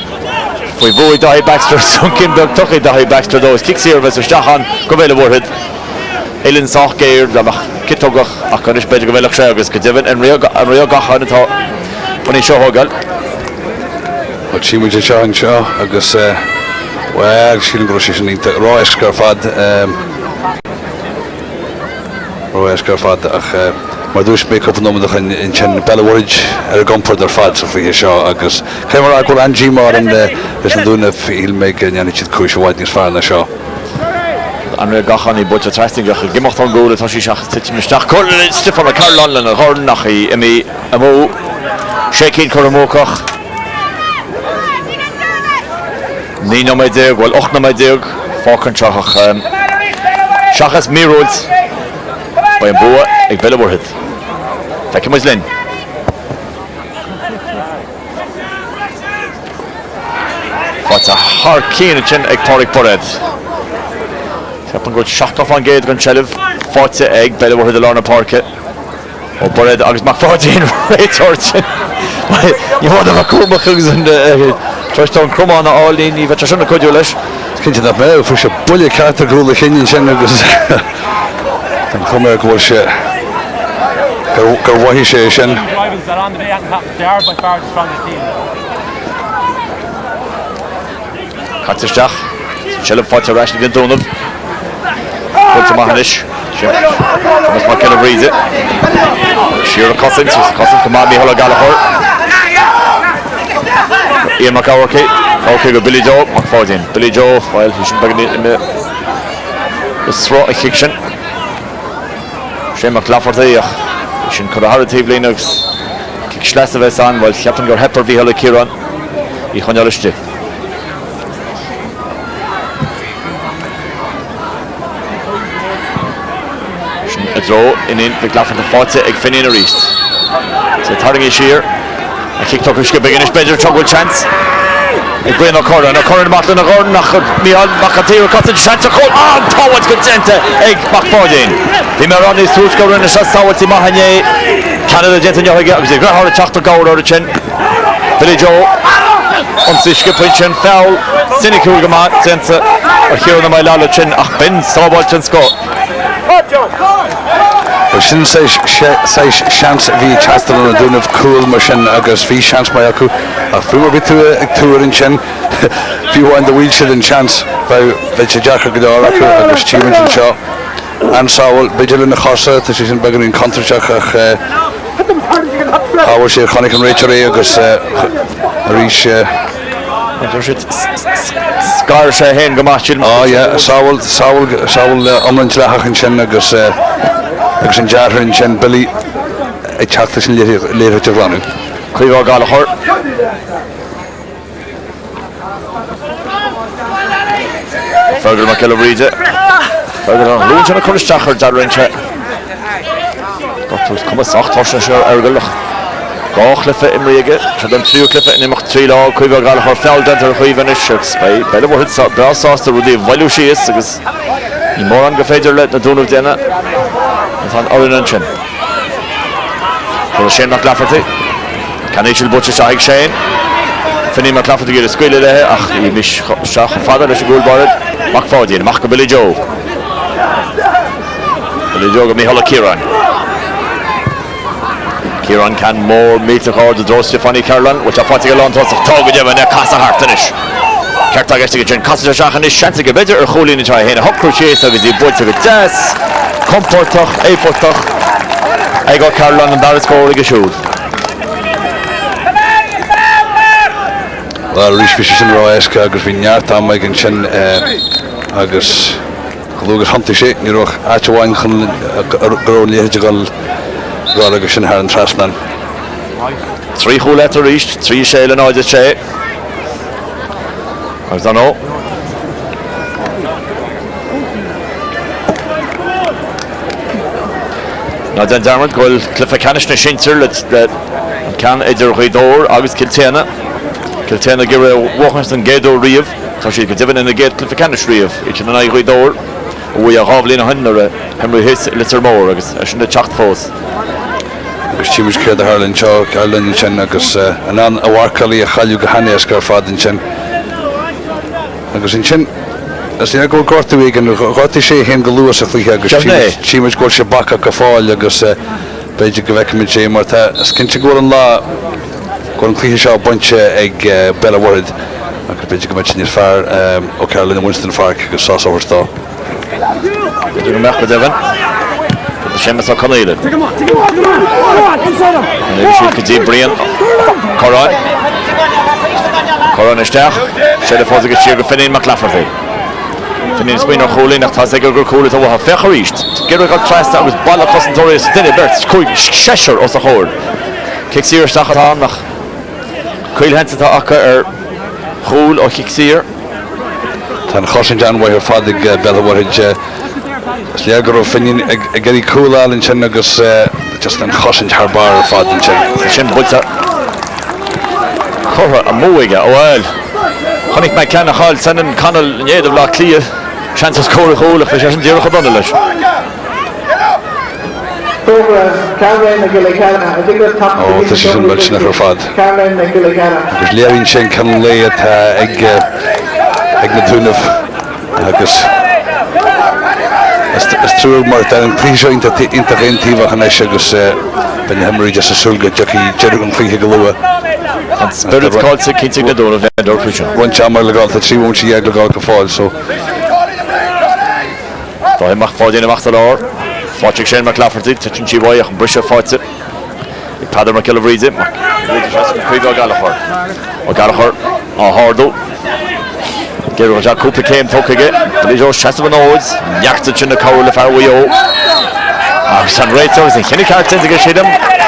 S4: Faoi bhuaí Dahi Baxter son Kimberg tuchaí Dahi Baxter dós kick service ar stachan go bhéile Mhuirthead. Éileann sách géir amach kitogach ach gan is beidir go bhéileach sé agus go dibhann an rio gachan atá bunaí seo thógáil.
S2: But she was a challenge show agus well, she'll go to the raw escarfad. Maar dus make up nummer in Chen Bellawage er gaan voor de fad so voor je show agus. Camera go Angie maar en dus we doen he'll make en niet het koers wat is van de show.
S4: An gachan I butcher trusting gach gemacht an goal dat sich sit mir stark kol Stefan Carl an horn nach emi amo shaking Koramokach. Ní na mai deag, well 8 na mai deag, fácan seach Seachas Mirold ba an bua ag Peile Mhuirthead. Feice muid Liain. Fáilte thar cían sin ag Táric Bored. Ceapan go 7 fan géad gan Ceilbh, fáilte ag Peile Mhuirthead a Lárna Parke. Ó Bored agus McFadin réitortin. Ní bhd a cúmach agus an Tristán Crumán a Álín í bheit sinna coidú leis.
S2: Cinnte na beh fu se bulle charta gola chinnin sin agus an cumar go se gur wahi sé sin.
S4: Cartisteach Ceilbh fáilte reis na Dúnaibh. Pulte maithis. Mas má cinna bhríide. Siar a Cossins go má Mícheál Gallagher. Ian McCowarkey, okay go Billy Joe, McFadin. Billy Joe, well, he should begin in the throw a kick sin. Shane McLafferty, he should cut a hard-table Linux. Kick sless of his on, while Captain got Hepper Vihala Kieran. He can yell still. A throw in McLafferty fought it, Finn in a wrist. So turning his shear. A kick took a skipping in his better trouble chance. A green O'Connor Martin O'Connor nach Mial McAteery cut the chance to call on Toward Consente egg McFadin. The Maronis two score in the shot Sawati Mahanye Canada Jensen Yoga, agus ag grahar a Chartha gaur ar a chin. Billy Joe, onsiske pointsin, foul, sinnig cúil gama, Jensen, ar chiúna mai lala chin, ach bin, sábal chin sco.
S2: Sin seis chans bhí Chartha na Dúnaibh cúil mar sin agus bhí chans mai acu a fuair bhí tú ag túir in sin bhí bháin do bhíl siad in chans bheith sé deachar go dáir acu agus tíimint in seo an sábhil beidir na chosa tá sé sin began in contrateach ach ábhar sé chonig an réitear é agus a rís
S4: Scar sé hen gomáisiil.
S2: sábhil omlint leach in sin agus sin dearthar in sin Billy ag teachta sin léirte bhlanú.
S4: Cluiche Gaeltachta. Fergal McKellar Fergal an lúin sin a chuisteachar darrinse. Gotús cuma sacht thorsna sé argalach. Gáchlifa imríige, se den tríúclifa in imach trí lá, Cluiche Gaeltachta feldan ar chuomhan is Peile bhfuil brasásta rudí bhailú síos agus í mór an go féidir le na Dúnaibh déine. An orin sin. Fuair Shane McLafferty. Canéisiil butse se ag Shane. Finní McLafferty gur a scuile lethe ach í mis seach an fada leis a gúil barid. Mac fáidíon, mach go Billy Joe. Billy Joe go míhola Kieran. Kieran can mór míteach áir do dros Stefani Carolan, which a fáitig a lán tosach tóga deimhin a casa hartanis. Ceart agus go sin casa seachan is seansa go beidir ar cholín atá héna hocrú séas agus í builte go des. Comportach, éportach, ag go Carolan an daras cóir go siúd.
S2: Well, rís fi sin rá éasca agus bhí neart am ag an sin agus chlúgus hantaí sé ní roch áitehhain chun gurón léide gáil agus sin thar an trasnan.
S4: Trí chúleit a ríist, trí séile náide sé. Agus an ó. Na den Dermot goil Cluiche Ceannais na Sóisir le can idir chuidóir agus Kiltéana. Kiltéana gur bhchas an géadú riamh, tá siad go diban ina géad Cluiche Ceannais riamh, it na chuidóir, bhui a ghabhlín a hunnar a Mhuirthead litir mór agus sin na teacht fós.
S2: Agus tíimiid céad a Harlan seo, Carolan in sin agus an a bhharcalaí a chailú go hanéas gur fad in sin. Agus in sin as ní go cortú igen gátaí sé hen go luas a chuige agus tíimiid gáil sé bacha go fáil agus beidir go bhheicimiid sé mar tá cinnte ggóil an lá gáil an cluiche seo buinte ag Peile agus beidir go meid sin fearr ó Carolan a Winston Park agus sásáhartá.
S4: Beidir go meach go deimhin. Seamus a Connéile. Maybe siad go dtí brian Corán. Corán isteach. Sé le fása go siar go Finnéan McLafferty. Finnéan smaoin ar cholín ach tá ag gur cúla tá bhatha fecharíist. Geir go trasta agus balla cosantóirí sa duine bert chuig séisiir os a chóir. Cic sír isteach atá nach cuil hensa tá acha ar chúl ó chic sír.
S2: Tá chosin dean bhaith ar fádig Peile Sléagar ó Finnéan a geirí cúláil in sin agus just an chosin tharbár ar fád in sin.
S4: Sin builta chorra a móige óhil. Chonig me ceanna cháil san an canal néadamh lá clia seansas córa chólach fé sé an díocha donna leis.
S2: Ó, tá sé sin bailt sin ar fád. Agus léiríonn sin can lé atá ag na Dúnaibh agus is trúr mar an príseo interventíomh an eise agus ben hemrí just a sulga dearú an cluiche go lua.
S4: An spirit cáilte cinnte go dóra bheith dór príseo.
S2: Bhain teamar le gáil tá trí bhain sí ag le gáil go fáil so.
S4: Tá imach fáidína amachta lár. Fáilte Shane McLafferty, tuin sí bhaíach an brisio fáite. I Peadar McKellar Ríide, Cluiche Gaeltachta. Ó Gaeltachta á hárdó. Geir go cúpla céim tócaige, Billy Joe seasamh an óid, neachta sin na cabhar le fear uío. Agus an réiteach is an chinnig cartain go siadam,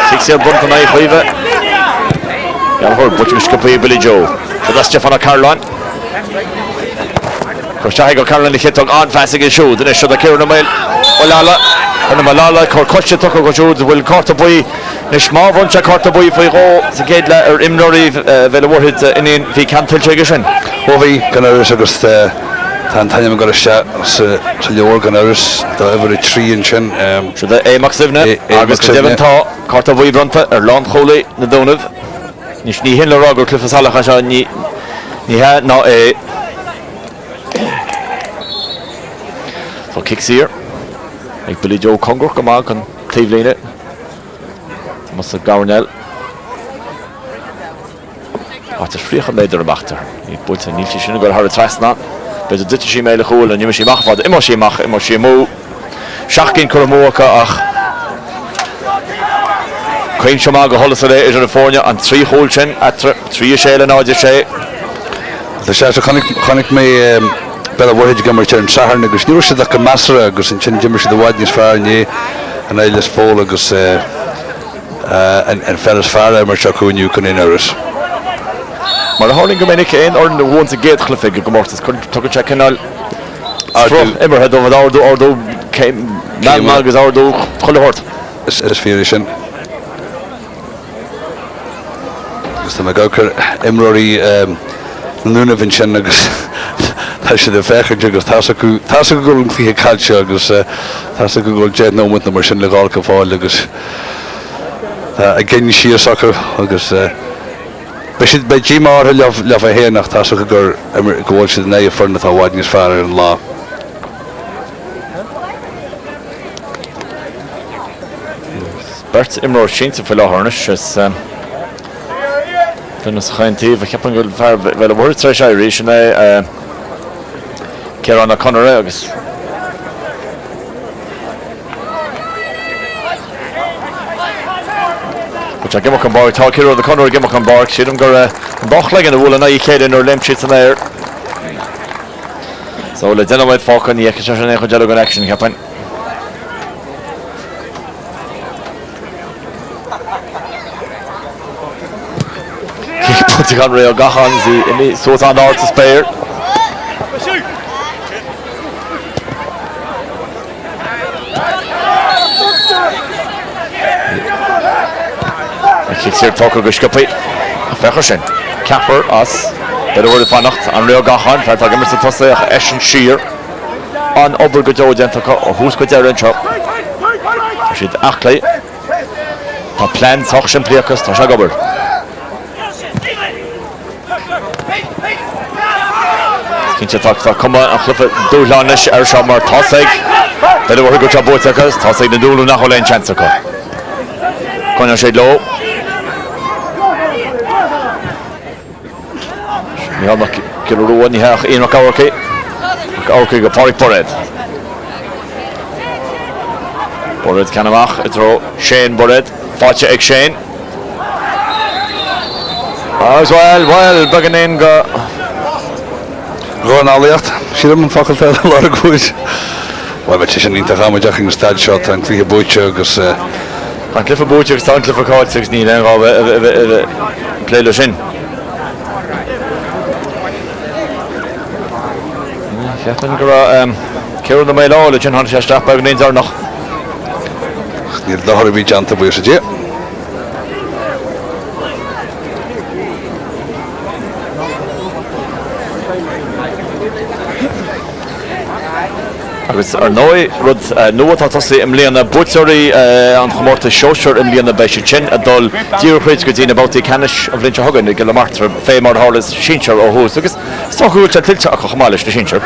S4: sic sé bunta na chuomh. Gaeltachta butch scopaí Billy Joe. So that's Stefani Carolan. Costáigh go Carolan chétog anfeasa go siúd, in is siúd a céir mail ó lála. Anna malala cor coiste tucha go siúd bhfuil carta buí na smábhainte carta buí faoi ró sa géad le ar imnoirí bheile Mhuirthead inon bhí cantil sé go sin.
S2: Ó bhí gan agus Tá taim go sa leor gan áras tá every trí in sin.
S4: So the Éimeach Simne agus go devan tá Carta Bhuibronta Lán Cholaí na Dúnaibh. Nis ní hin le rá gur Cluiche Ceannais Sóisir ní ha ná é. So kicks here. Ag Billy Joe Congur go má an taobhlíne. Mas a Garnell. Áit is fríocha méidir a bachtar. Í builte níl sin go har a trasna. Beidir duite sí méile chúil a nimar sí mach fad. Imar sí mó. Seachcinn cur mócha ach. Cuinn se má go holas a ré idir na fórne an trí hól sin a trí séile náidir sé.
S2: Tá sé chanig mé Peile Mhuirthead gimar an sahar agus níor sé go measara agus an sin gimar sé do bhaid níos fearr ní an éiles fól agus an fellas fearr mar se cúniú chun in áras.
S4: Mar a háling go minic éon or na bhhaint a géad chluife go Comórtas tugann sé cinál Mhuirthead ó ardú céim agus ardú choilehort.
S2: Is fíor sin. Agus tá gacur imróí Dúnaibh in sin agus tá sé de fechar agus tá go gur an clíthe cailse agus tá go gur déad nómut na mar sin le gáil go fáil agus a gcéine siar soccer agus Bei dí mar le a héanach tá go gur gohfuil si na forna tá bhaid níos fearr an lá.
S4: Bert imróir sínta fi láthornas is Finnas chaintíh a cheapan go fear bheile bhir tre sé rí sin é cear anna conra agus. Which I give a bar talk here the corner give a bar shit I'm gur bach leg in the wool and I kid in or limb shits in there. So le Dúnaibh fág an íoc se an écho go action happen. Put on real gachans in so it's on the to spare. Kicks here Tucker Gushkapi. Fechar sin. Capper as. Bit over the fannacht an real gachan. Fer tag immersa tosa Eschen Shear. An ober go Joe Gentaka or who's go there in chop. Shit achley. Ta plan soch sin pliakas ta shagaber. Kinche tak ta koma an chlufa dúlanish shamar tosig. Bit over go chop botakas tosig na dúlu nach holen chanceka. Konna sé low. Ní ha go roin ní heach éonach ácha go páric Bored. Bored canamach i dro Shane Bored, fáte ag Shane. As well, bagan in go
S2: Rón álaíocht, siadam an facultad a lá gúis. Well, bet sin ínta chamuideach in stad shot an clíthe búte agus
S4: an clifa búte agus tan clifa cáil agus ní an gá pléile sin. Cheapan go ceann na méile ála sin han sé strap ag níos ar nach.
S2: níl dothir bhí deanta buir sa dé.
S4: Agus ar rud nuaitá tosaí im Liain búteoirí an Comórtas Sóisir im Liain béise sin a dul díorchuid go dtína bátaí Ceannais a bhlinse thugann go le martar fé mar hálas síseir ó hús agus stochúilte tiltte a chamáis na síseir.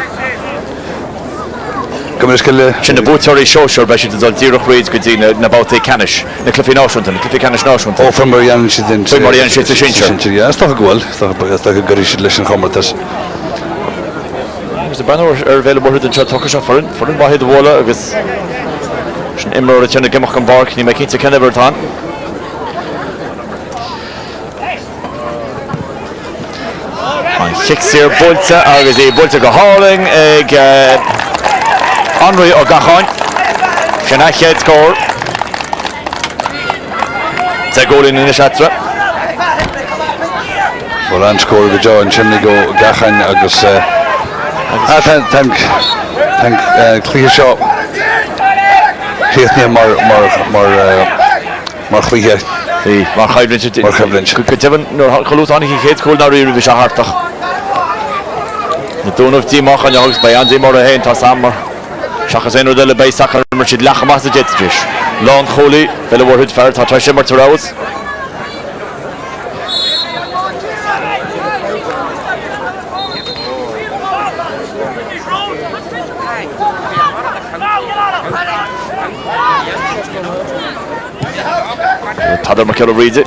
S4: Sin na búteoirí Sóisir béise dul díorchuid go dtína na bátaí Ceannais na clufií náisiúnta na clufií Ceannais náisiúnta.
S2: Ó fan Marianne si den.
S4: Fan Marianne si a síseir.
S2: Ja, stocha gúil, stocha gurí si leis an Comórtas.
S4: The banner available in Chartha for by the wall agus imro a tena gimach an bark ní making to Kennever tan. An kicks here Bolta agus é Bolta go hauling ag Henry ó Gacháin. Ceannais head score. Tá goal in Shatra.
S2: Well, an score go Joe an chimney go Gacháin agus thank Cluiche seo Chéithne mar Cluiche
S4: mar chaiblinse
S2: mar chaiblinse
S4: go devan nó choútánig chéad cúil na riú bhí se hartach Na Dúnaibh dímach an agus ba an dímar a héin tá samar. Seachas éonú de le béis sacr mar siad lecha mas a jetris. Lán cholaí, fel a bhórthid fear, tá simar tarráis. Tadar mar ceol ríide.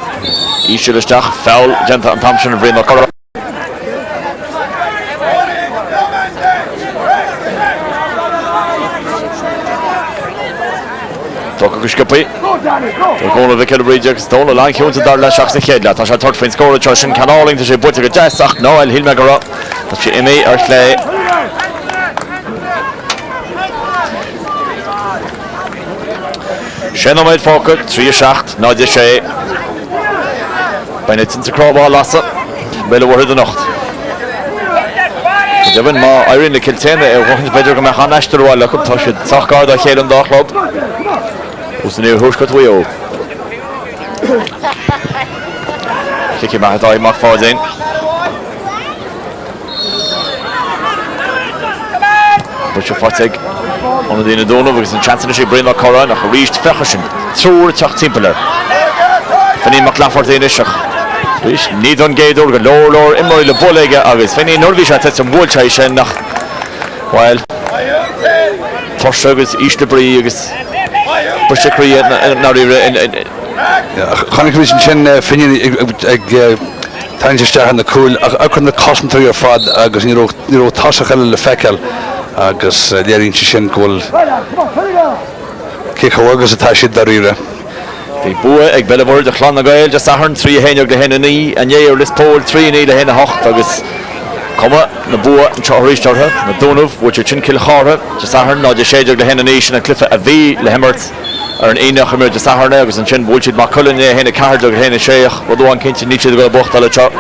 S4: Ísio isteach, foul, genta an tamsin a bhríon na corra. Tóca go scipaí. Tá góna bheith ceol ríide agus dóna lein ciúnta dar le seach sa chéadla. Tá sé tort faoin scóra teir sin canáling tá sé buite go deasach nó el híl me go rá. Tá sé imí ar chlé. Sin méid fóca, 3-7, 9-6. Baina tinta crábá lasa, beile bhórthid a nocht. Devan má airíonn le Kiltéine bhhaint beidir go meach an eistir bháil lecu tá sé sachgáard a chéann dá chlub. Ús na thuaiscut bhuió. Cici meach dá imach fádain. Bud sé fáteig. An dtíine Dúnaibh agus an chanceanna sé bríonn le corra nach a ríist fecha sin. Trúr teach timpplair. Fanní mac lafart éine iseach. Rís níd an géadúr go lór immorí le bolaige agus fanní nuirbhí sé te an bhúlteid sin nach bhil tosa agus íste brí agus buiste crí naíre.
S2: Chanig mí sin finine ag tainteiste na cúil a chun na cosintúí ar fad agus ní ró táiseach eile le feiceil agus léiríonn sin ghfuil céchhagus atá siad daríre.
S4: Bhí bua ag beilehór de chlan na Gael de saharn 3 héineag le héna ní a néir lispóil 3 ní le héna 8 agus cuma na bua an teoirí Chartha na Dúnaibh bhuiir sin Kilcar de saharn ná de séideag le héna ní sin an clifa a bhí le himirt ar an éineach imir de saharna agus an sin bhúil siad má culann é héna cardeag héna séach bhú an cinnte ní siad go bochta le teo.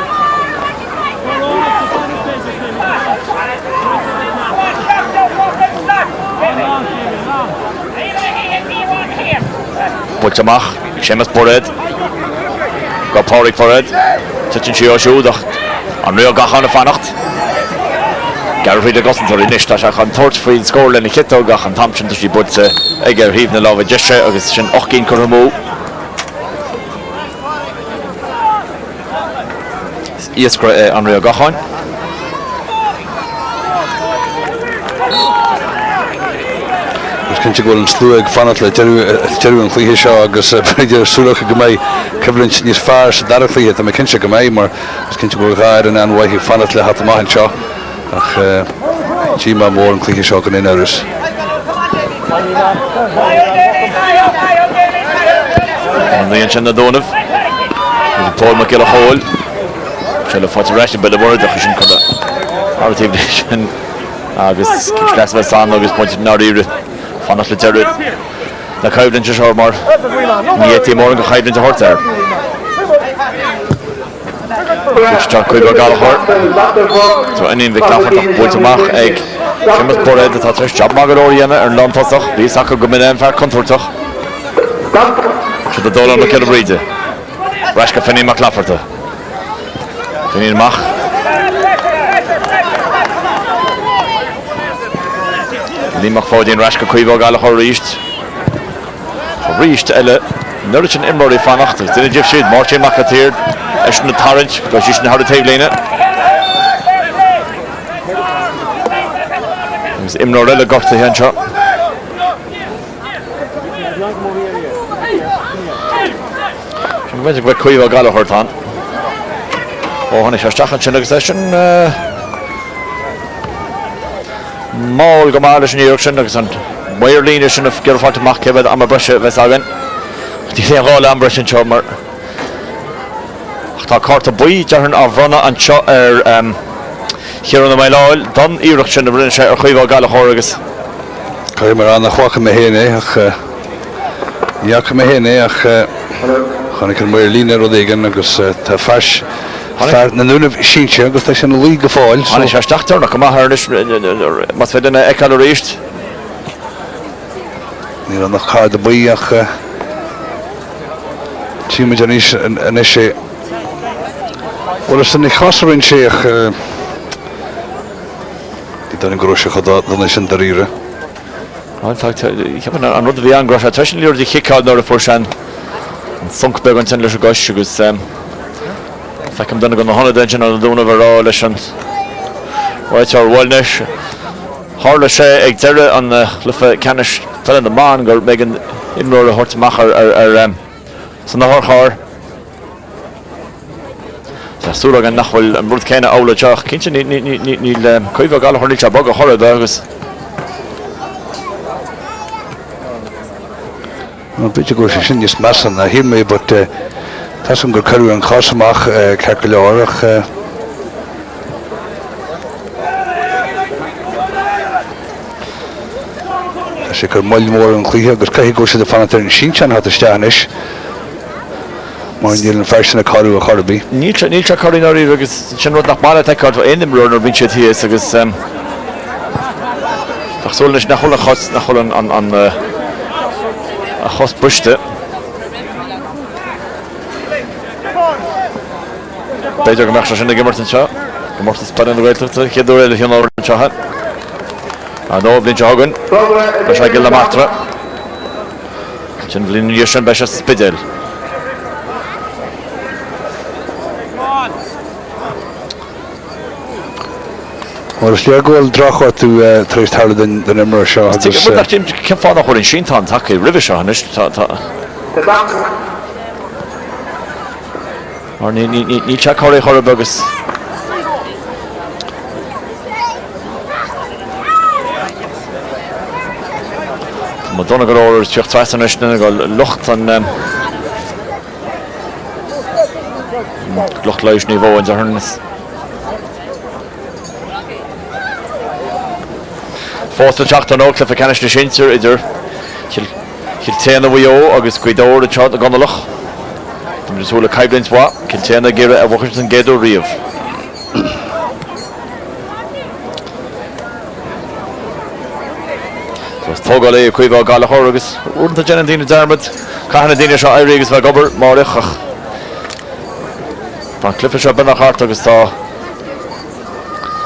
S4: Bhuilt amach Séamas Bored, go páric Bored, tuitin si ó siúdach an rio gachan a fannacht. Garfrid a gosantar in nista seach an tort faoin scór lena chitó gach an tamsin sí budsa ag ar híomh na lábha deise agus sin 8 cur mó. Iascra an rio gachan.
S2: Cinnte ghfuil an slú ag fanat le deirú an chluiche seo agus beidir súlacha go mbeidh cyflinn níos fearr sa dara chluiche tá cinse go mbeidh mar cinnte ghfuil gáir an anhaithí fanat le hat amach seo ach tí má mór an chluiche seo go in áras.
S4: An líon sin na Dúnaibh Paul mac gile hóil se le fáte reis be le bhór a sin chuna átíh sin agus leas san agus pointinte náíre fannas le teirú na caiblann se seo mar ní mór go chaiblann a hortar. Tá chuig galthir Tá inon bhí clafach bhuilt amach ag Séamas Bored atá treis job má go dhéanana ar lántasach bhí sacha go minian fear contúirteach. Se do dólar na ceile bríide. Reis go fanní mac lafarta. Fanní amach. Níach fáidíon reis go chuomh gáil chu ríist. Ríist eile nuair sin imróí fannacht duine dibh siad mar sé mac a tír is na tarint go sí na hard taobhléine. Agus imróir eile gorta héan seo. Sin bhainte go chuomh gáil chuirtán. Ó tháinig seasteach sin agus sin máil go mála sin íoch sin agus an Mhuirthead sin a ggéirfáilte amach cebad am a breise bheits agan. Tí sé gála an breise seo mar tá carta buí dearn á bhronna an seo ar chearan na maileáil don íoch sin a brinne sé ar chuomh gála chóir agus.
S2: Cair mar an nach chuacha mé héana ach neacha mé héana ach chunig an Mhuirthead ru éigen agus tá feis na Dúnaibh síse agus tá sin lí go fáil.
S4: An sé staachtar nach go maithirnis mas fé duna eáil ríist.
S2: Ní an nach cáid a buí ach tíimiid an is sé bhfuil san na chasaíonn sé ach Don Grosha Hoda, Donation Darira.
S4: In fact, ich habe an rud bhí an gras a tuiscin líor de chiicáil nó a fuair an sunkbeag an tin leis a gais agus fecim duna go na honna dain an Dúnaibh rá leis an ráitear bhilneis. Tharla sé ag deire an Cluiche Ceannais Sóisir Béal gur méid an imreoir a thuirteach ar san nachthar. Súla an nachhfuil an rud céine ála teach cinnte níl cuimh gal thuirní te bag a chorad agus.
S2: Bit go sin is massan na himé, but tasum gur carú an chasamach ceirceáireach. Sé gur mollmór an Cluiche agus caiigh go sé de fanatar an Sinsean hat isteanis. Mar níl an fersin a carú a charbí.
S4: Níl se choíí agus sin rud nach mála teáil éimreir nó bhín sé tíos agus Tásúla nach chula chos nach chula an a chos buiste. Beidir go meach sinna gimmart an seo. Comórtas Peile na Gaeltachta, chéadú éile chéan áir an seocha. A nó bhín teagan, ba sé gil na matra. Sin bhín níos sin beis spidéil.
S2: Mar is le goil drachá tú trééis thala den imre seo agus
S4: cin fána chuir an síntáin take ribh seo hanis Mar ní te choirí chorab agus Má donna go óir tuocht treisan go lucht an lucht leis níomh an dearnas. Fósta Chartha nó Cluiche Ceannais Sóisir idir Ciltéanna bhuió agus cuidóir a teart a ganalach. Tá súla caiblins bha, Ciltéanna ggéire a bhachaint an géadú riamh. Tás tógáil é a cuimh gáilachóir agus únta déanana daoine dermid, caihanna daoine seo éirí agus bheith gobar máireachach. Tá Cluiche seo benach hart agus tá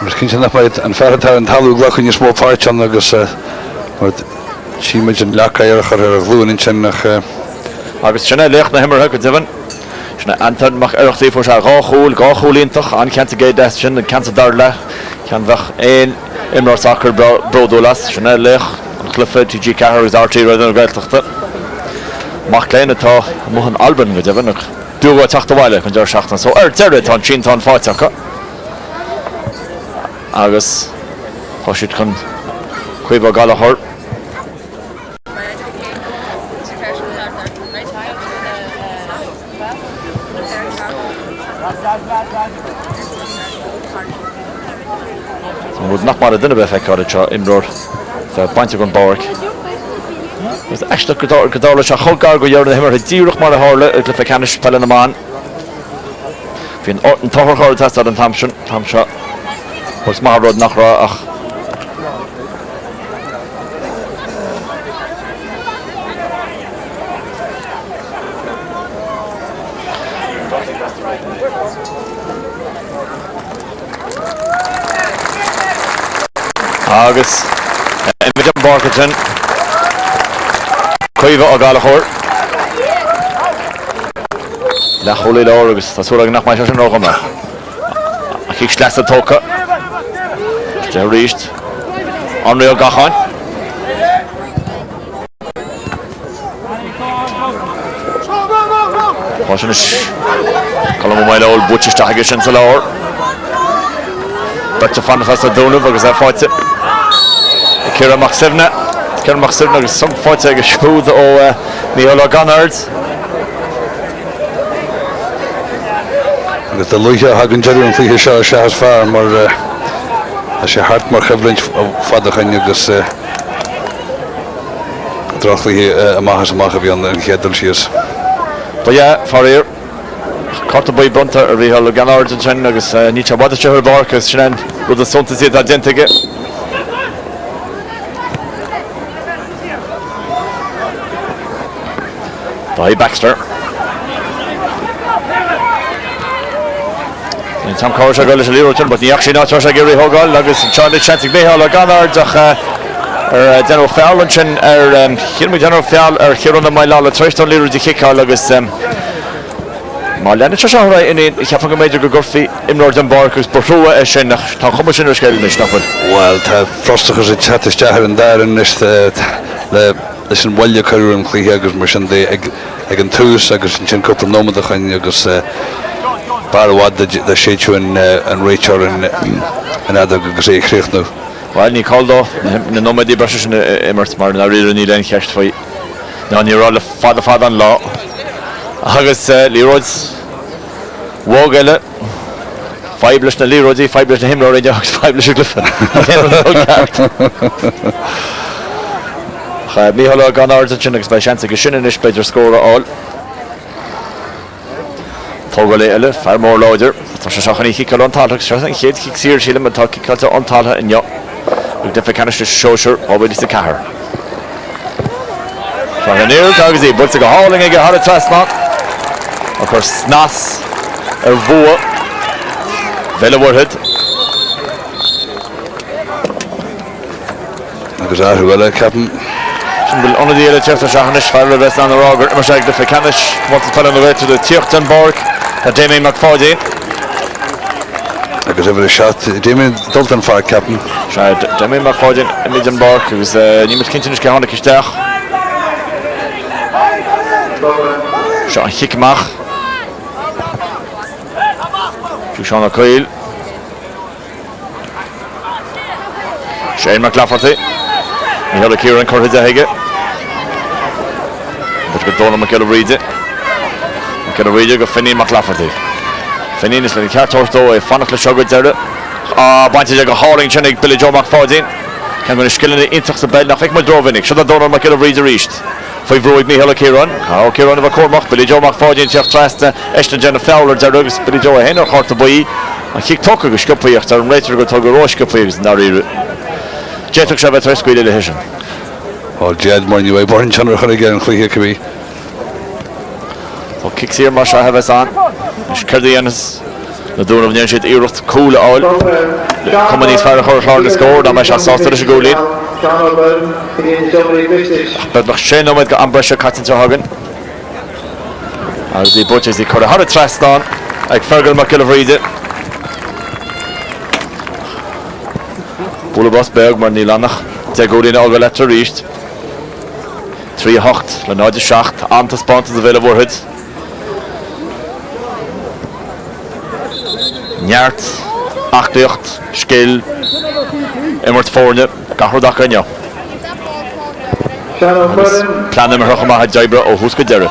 S2: Mas cinn nach maid an ferratar an talú glachan is mó páirtean agus síimeid an lechaíarachar ar a bhlúin sin nach
S4: agus sinna leach na himmartha go diban. Sinna antan mach iirechtaí fuair se gáchúlíntach an ceanta géad de sin an ceanta dar le cean bheith éon imreoir sacr brodólas sinna leach an Cluiche TG cethir agus RT raidir an Gaeltachta. Mach léine tá muthan Alban go diban ach dúgá teachta bhaile chun deir seachtain so ar deire tá síntáin fáiteacha. Agus thoisiid chun cuimh galachóir. Bhúd nach mar a duine bheith feicáid seo imreoir bainte gon báric. Gus eiste godála se chogáil go dhearna himar díúach mar a hála a Cluiche Ceannais Peile na Mán. Bhíon an tothcháir testad an tam seo. Os máród nach rá ach. Agus imid an barcatin cuimh a galachóir. Le chola leir agus tá súla nach mai sin rógamna. A chic sleas a tóca. De ríist anraíoh gacháin. Tá sin is colm maiile óil búteiste aige sin sa leir. Berte fanachas a Dúnaibh agus é fáite. Ciara Machsivna agus som fáite agus siúd ó Míola Ganard.
S2: agus a luithe hagann deirú an Cluiche seo se has fearr mar a sé hart mar cheblaint fadachan agus drachlaí amachchas amach a bhí an chéadal síos.
S4: Ba faríir Carta buí bronta a bhí le Ganard an sin agus ní te bhaide ar barcas sin bud a sonta siad a dentige. Tá Baxter. Tom Coach a goal is a Leroyton, but the actually not Josh Gary Hogal, agus Charlie Ceannais Béal a Ganard, General Fowl and Hilmi General Fowl Hiron and Mylala Tristan Leroy the Kilcar agus Marlene Chashara in it, Captain Major Gurfi in Northern Barkers, Portua, Eshen, Commission or Scale Nishnapel.
S2: Well, Frostachas a chat is Jahar and there and this is in Wallia Career and Cleagus Mission the Egan Tus, Agus and Chin Couple Nomad, Agus Barwad, the Shechu and Rachel and other Gazay Krichno.
S4: Well, Nicoldo, the Nomadi British Emirates Martin, I really need any cash for you. Now, you're all the father in law. Agus Leroy's Wogele 5 leis na Leroy 5 leis na himra radio 5 leis glyfa Míhall gan áirtin agus bei seansa go sin is beidir scóra áil Tóga le eile fear mór láidir tá sé seachan í chical antalach se an chéad chic sír síle man tá cicalta antalha in jo ag defa canis Sóisir ábhaid is a cahar Sean Neil agus í bult go háling ag har a trasna Of course, Nas Voa Vela Mhuirthead
S2: Agus Arhuela Captain
S4: Will on the other Chartha Ceannais Sóisir Béal on the Roger Mhuirthead the Ceannais wants to put on the way to the Tirton Borg that Damien McFadden
S2: Agus every shot Damien Dalton for Captain
S4: Damien McFadden Midden Borg who's niemand kindjes gehandig gesteld Sean Hickmach Sean O'Coyle Shane McLafferty Michael Kieran Curtis Hege but good Dónaibh Michael Reid go Finney McLafferty Finney is in the cartor though a fanach sugar there Banty go hauling Chinnig Billy Joe McFadden can go skill in the intach the bed nach ik mal drovinnig should the Dónaibh Michael Reid reached Five roid Michael Kieran Kieran of a Cormac Billy Joe McFadden Jeff Trasta Ashton Jenna Fowler Zarrugs Billy Joe Henner hard to buy a kick talk go scupaíocht ar later go tug rois scupaíocht na ri Jetuk Shabbat Rescue Division
S2: Oh Jed more new way born Chandra again Cluiche Ceannais
S4: So kicks here Masha have us on Scardianas the Dúnaibh Nian shit Irucht cool all companies far hard to score da Masha Sóisir is go lead but the Shane with Ambresha Cotton to Hagen as the butchers the could have trust on like Fergal McKill read it Bulabos Berg maar niet landig te goed in de letter reached 3-8 le nooit de schacht aan te spanten te willen worden Njart 8-8 skill en wordt voorne Kahrodak en jou plannen we nog maar het Jabra of hoe scoort er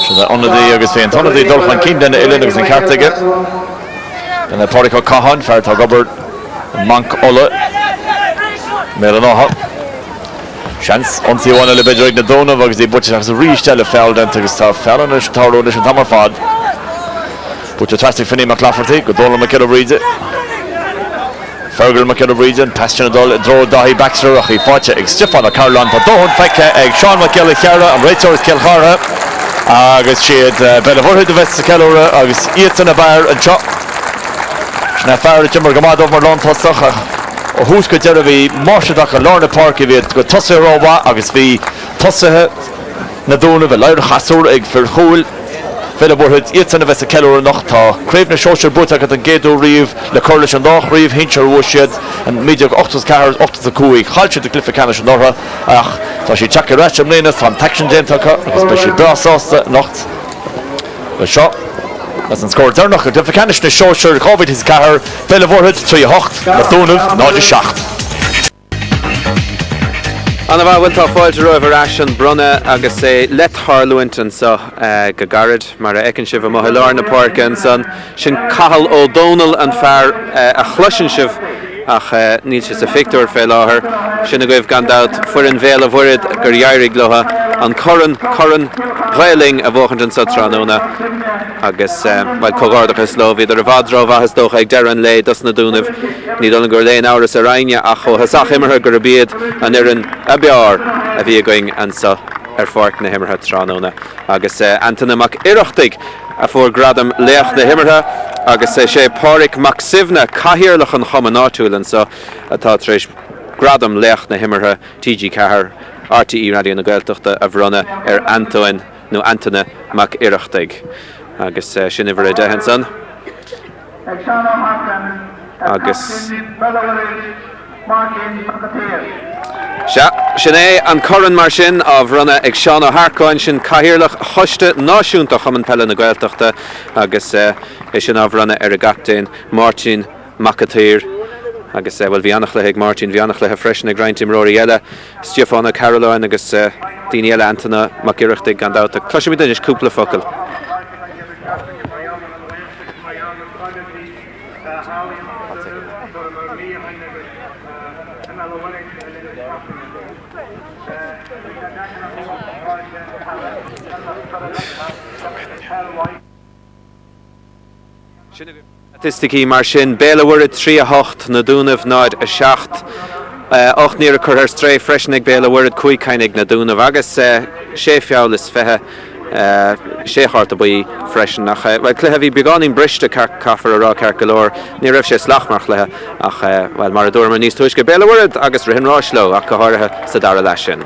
S4: so onder de jongens van onder de dol van kinderen in Illinois en Chartha en de Portico Cahan ver te Robert Monk Olle Melanoha chance on the one a little bit during the Dónaibh because the butcher has a restyle fell down to the stuff fell on the tower and Tamarfad but the traffic Finney McLafferty go Dónaibh McKill reads it Fergal McKill reads it pass to the draw Dahi Baxter he fought it Stefan Carlon but don't fake Sean McKill Chiara and Rachel Kilcar agus she had Bella Mhuirthead the vest Kelora agus Ethan a bar and chop na fear Jimmer Gamad over Lon Tosach o who's good there be Marshadach and Lorna Park if it go Tosse Roba agus be Tosse na Dúnaibh Liain Hasur ag for Hul Bella Mhuirthead Ethan a vest Kelora noch tá Craven Sóisir Béal at an Gédú Riamh le Curlish an Dách Riamh Hinchar Wushed and Mediog 8 Cahars 8 the Cuaig Halche the Cliffe Ceannais Norra ach tá sí Jack Racham Lena from Taction Gentaka especially Brasasta Nacht the shot That's an score there noch the Ceannais Sóisir Covid his Cahar Bella Mhuirthead 3-8 na Dúnaibh ná de 7
S1: Anna bhfuil tá fáilte roimh ar brunne agus é let Harlúintan so go garad mar a ecan sibh mo Liain na Parcan son sin cahal ó Dónaibh an fear a chluisin sibh ach níl sé sa fictor fé láthair sinna goibh gandát fuair an bhéal a bhuirid gur dhearrig lotha an coran Ghaeling a bhóchant sa tránóna agus mai cógárdach is lo idir a bhadróh has dócha ag deran lé das na Dúnaibh ní donna gur léon áras a raine ach ó hasach immerthe gur a bíad an irin a beár a bhí going an sa fork na himmertha tránóna agus Anthony mac iireachtaigh a fuair gradam leach na himmertha agus sé páric mac sibhna caithearlach an chomanáitiúlan so atá tréis gradam leach na himmertha TG Cahar RTE Radio na Gaeltachta a bhronna Antoine nó Anthony mac iireachtaigh agus sin ihar de hen son agus sin é an choran mar sin a bhronna ag Seán Ó Harcáin sin caithearlach choiste náisiúnta chum an Peile na Gaeltachta agus é sin a bhronna ar a gaptain Martin McAteer agus bhfuil bhí annach le ag Martin bhí annach le freisin ag Graintim Rory eile Stefána Caroline agus daoine eile Anthony mac iireachtaigh gan dáta cloise mí is cúpla focail. Statisticí mar sin Béile bhuirid 3-8 na Dúnaibh náid a 7 8 níor a chur ar stréi freisin ag Béile bhuirid 5 caiinnig na Dúnaibh agus sé feabhal is fethe sé háart a buí freisin nach bhil cluiche bhí beánín briste caafar ará ceart go leor ní raibh sé slachmar cluiche ach bhil mar a dúir mar níos tuaisce Béile bhuirid agus rihinráis leo ach go háirithe sa dara leis sin.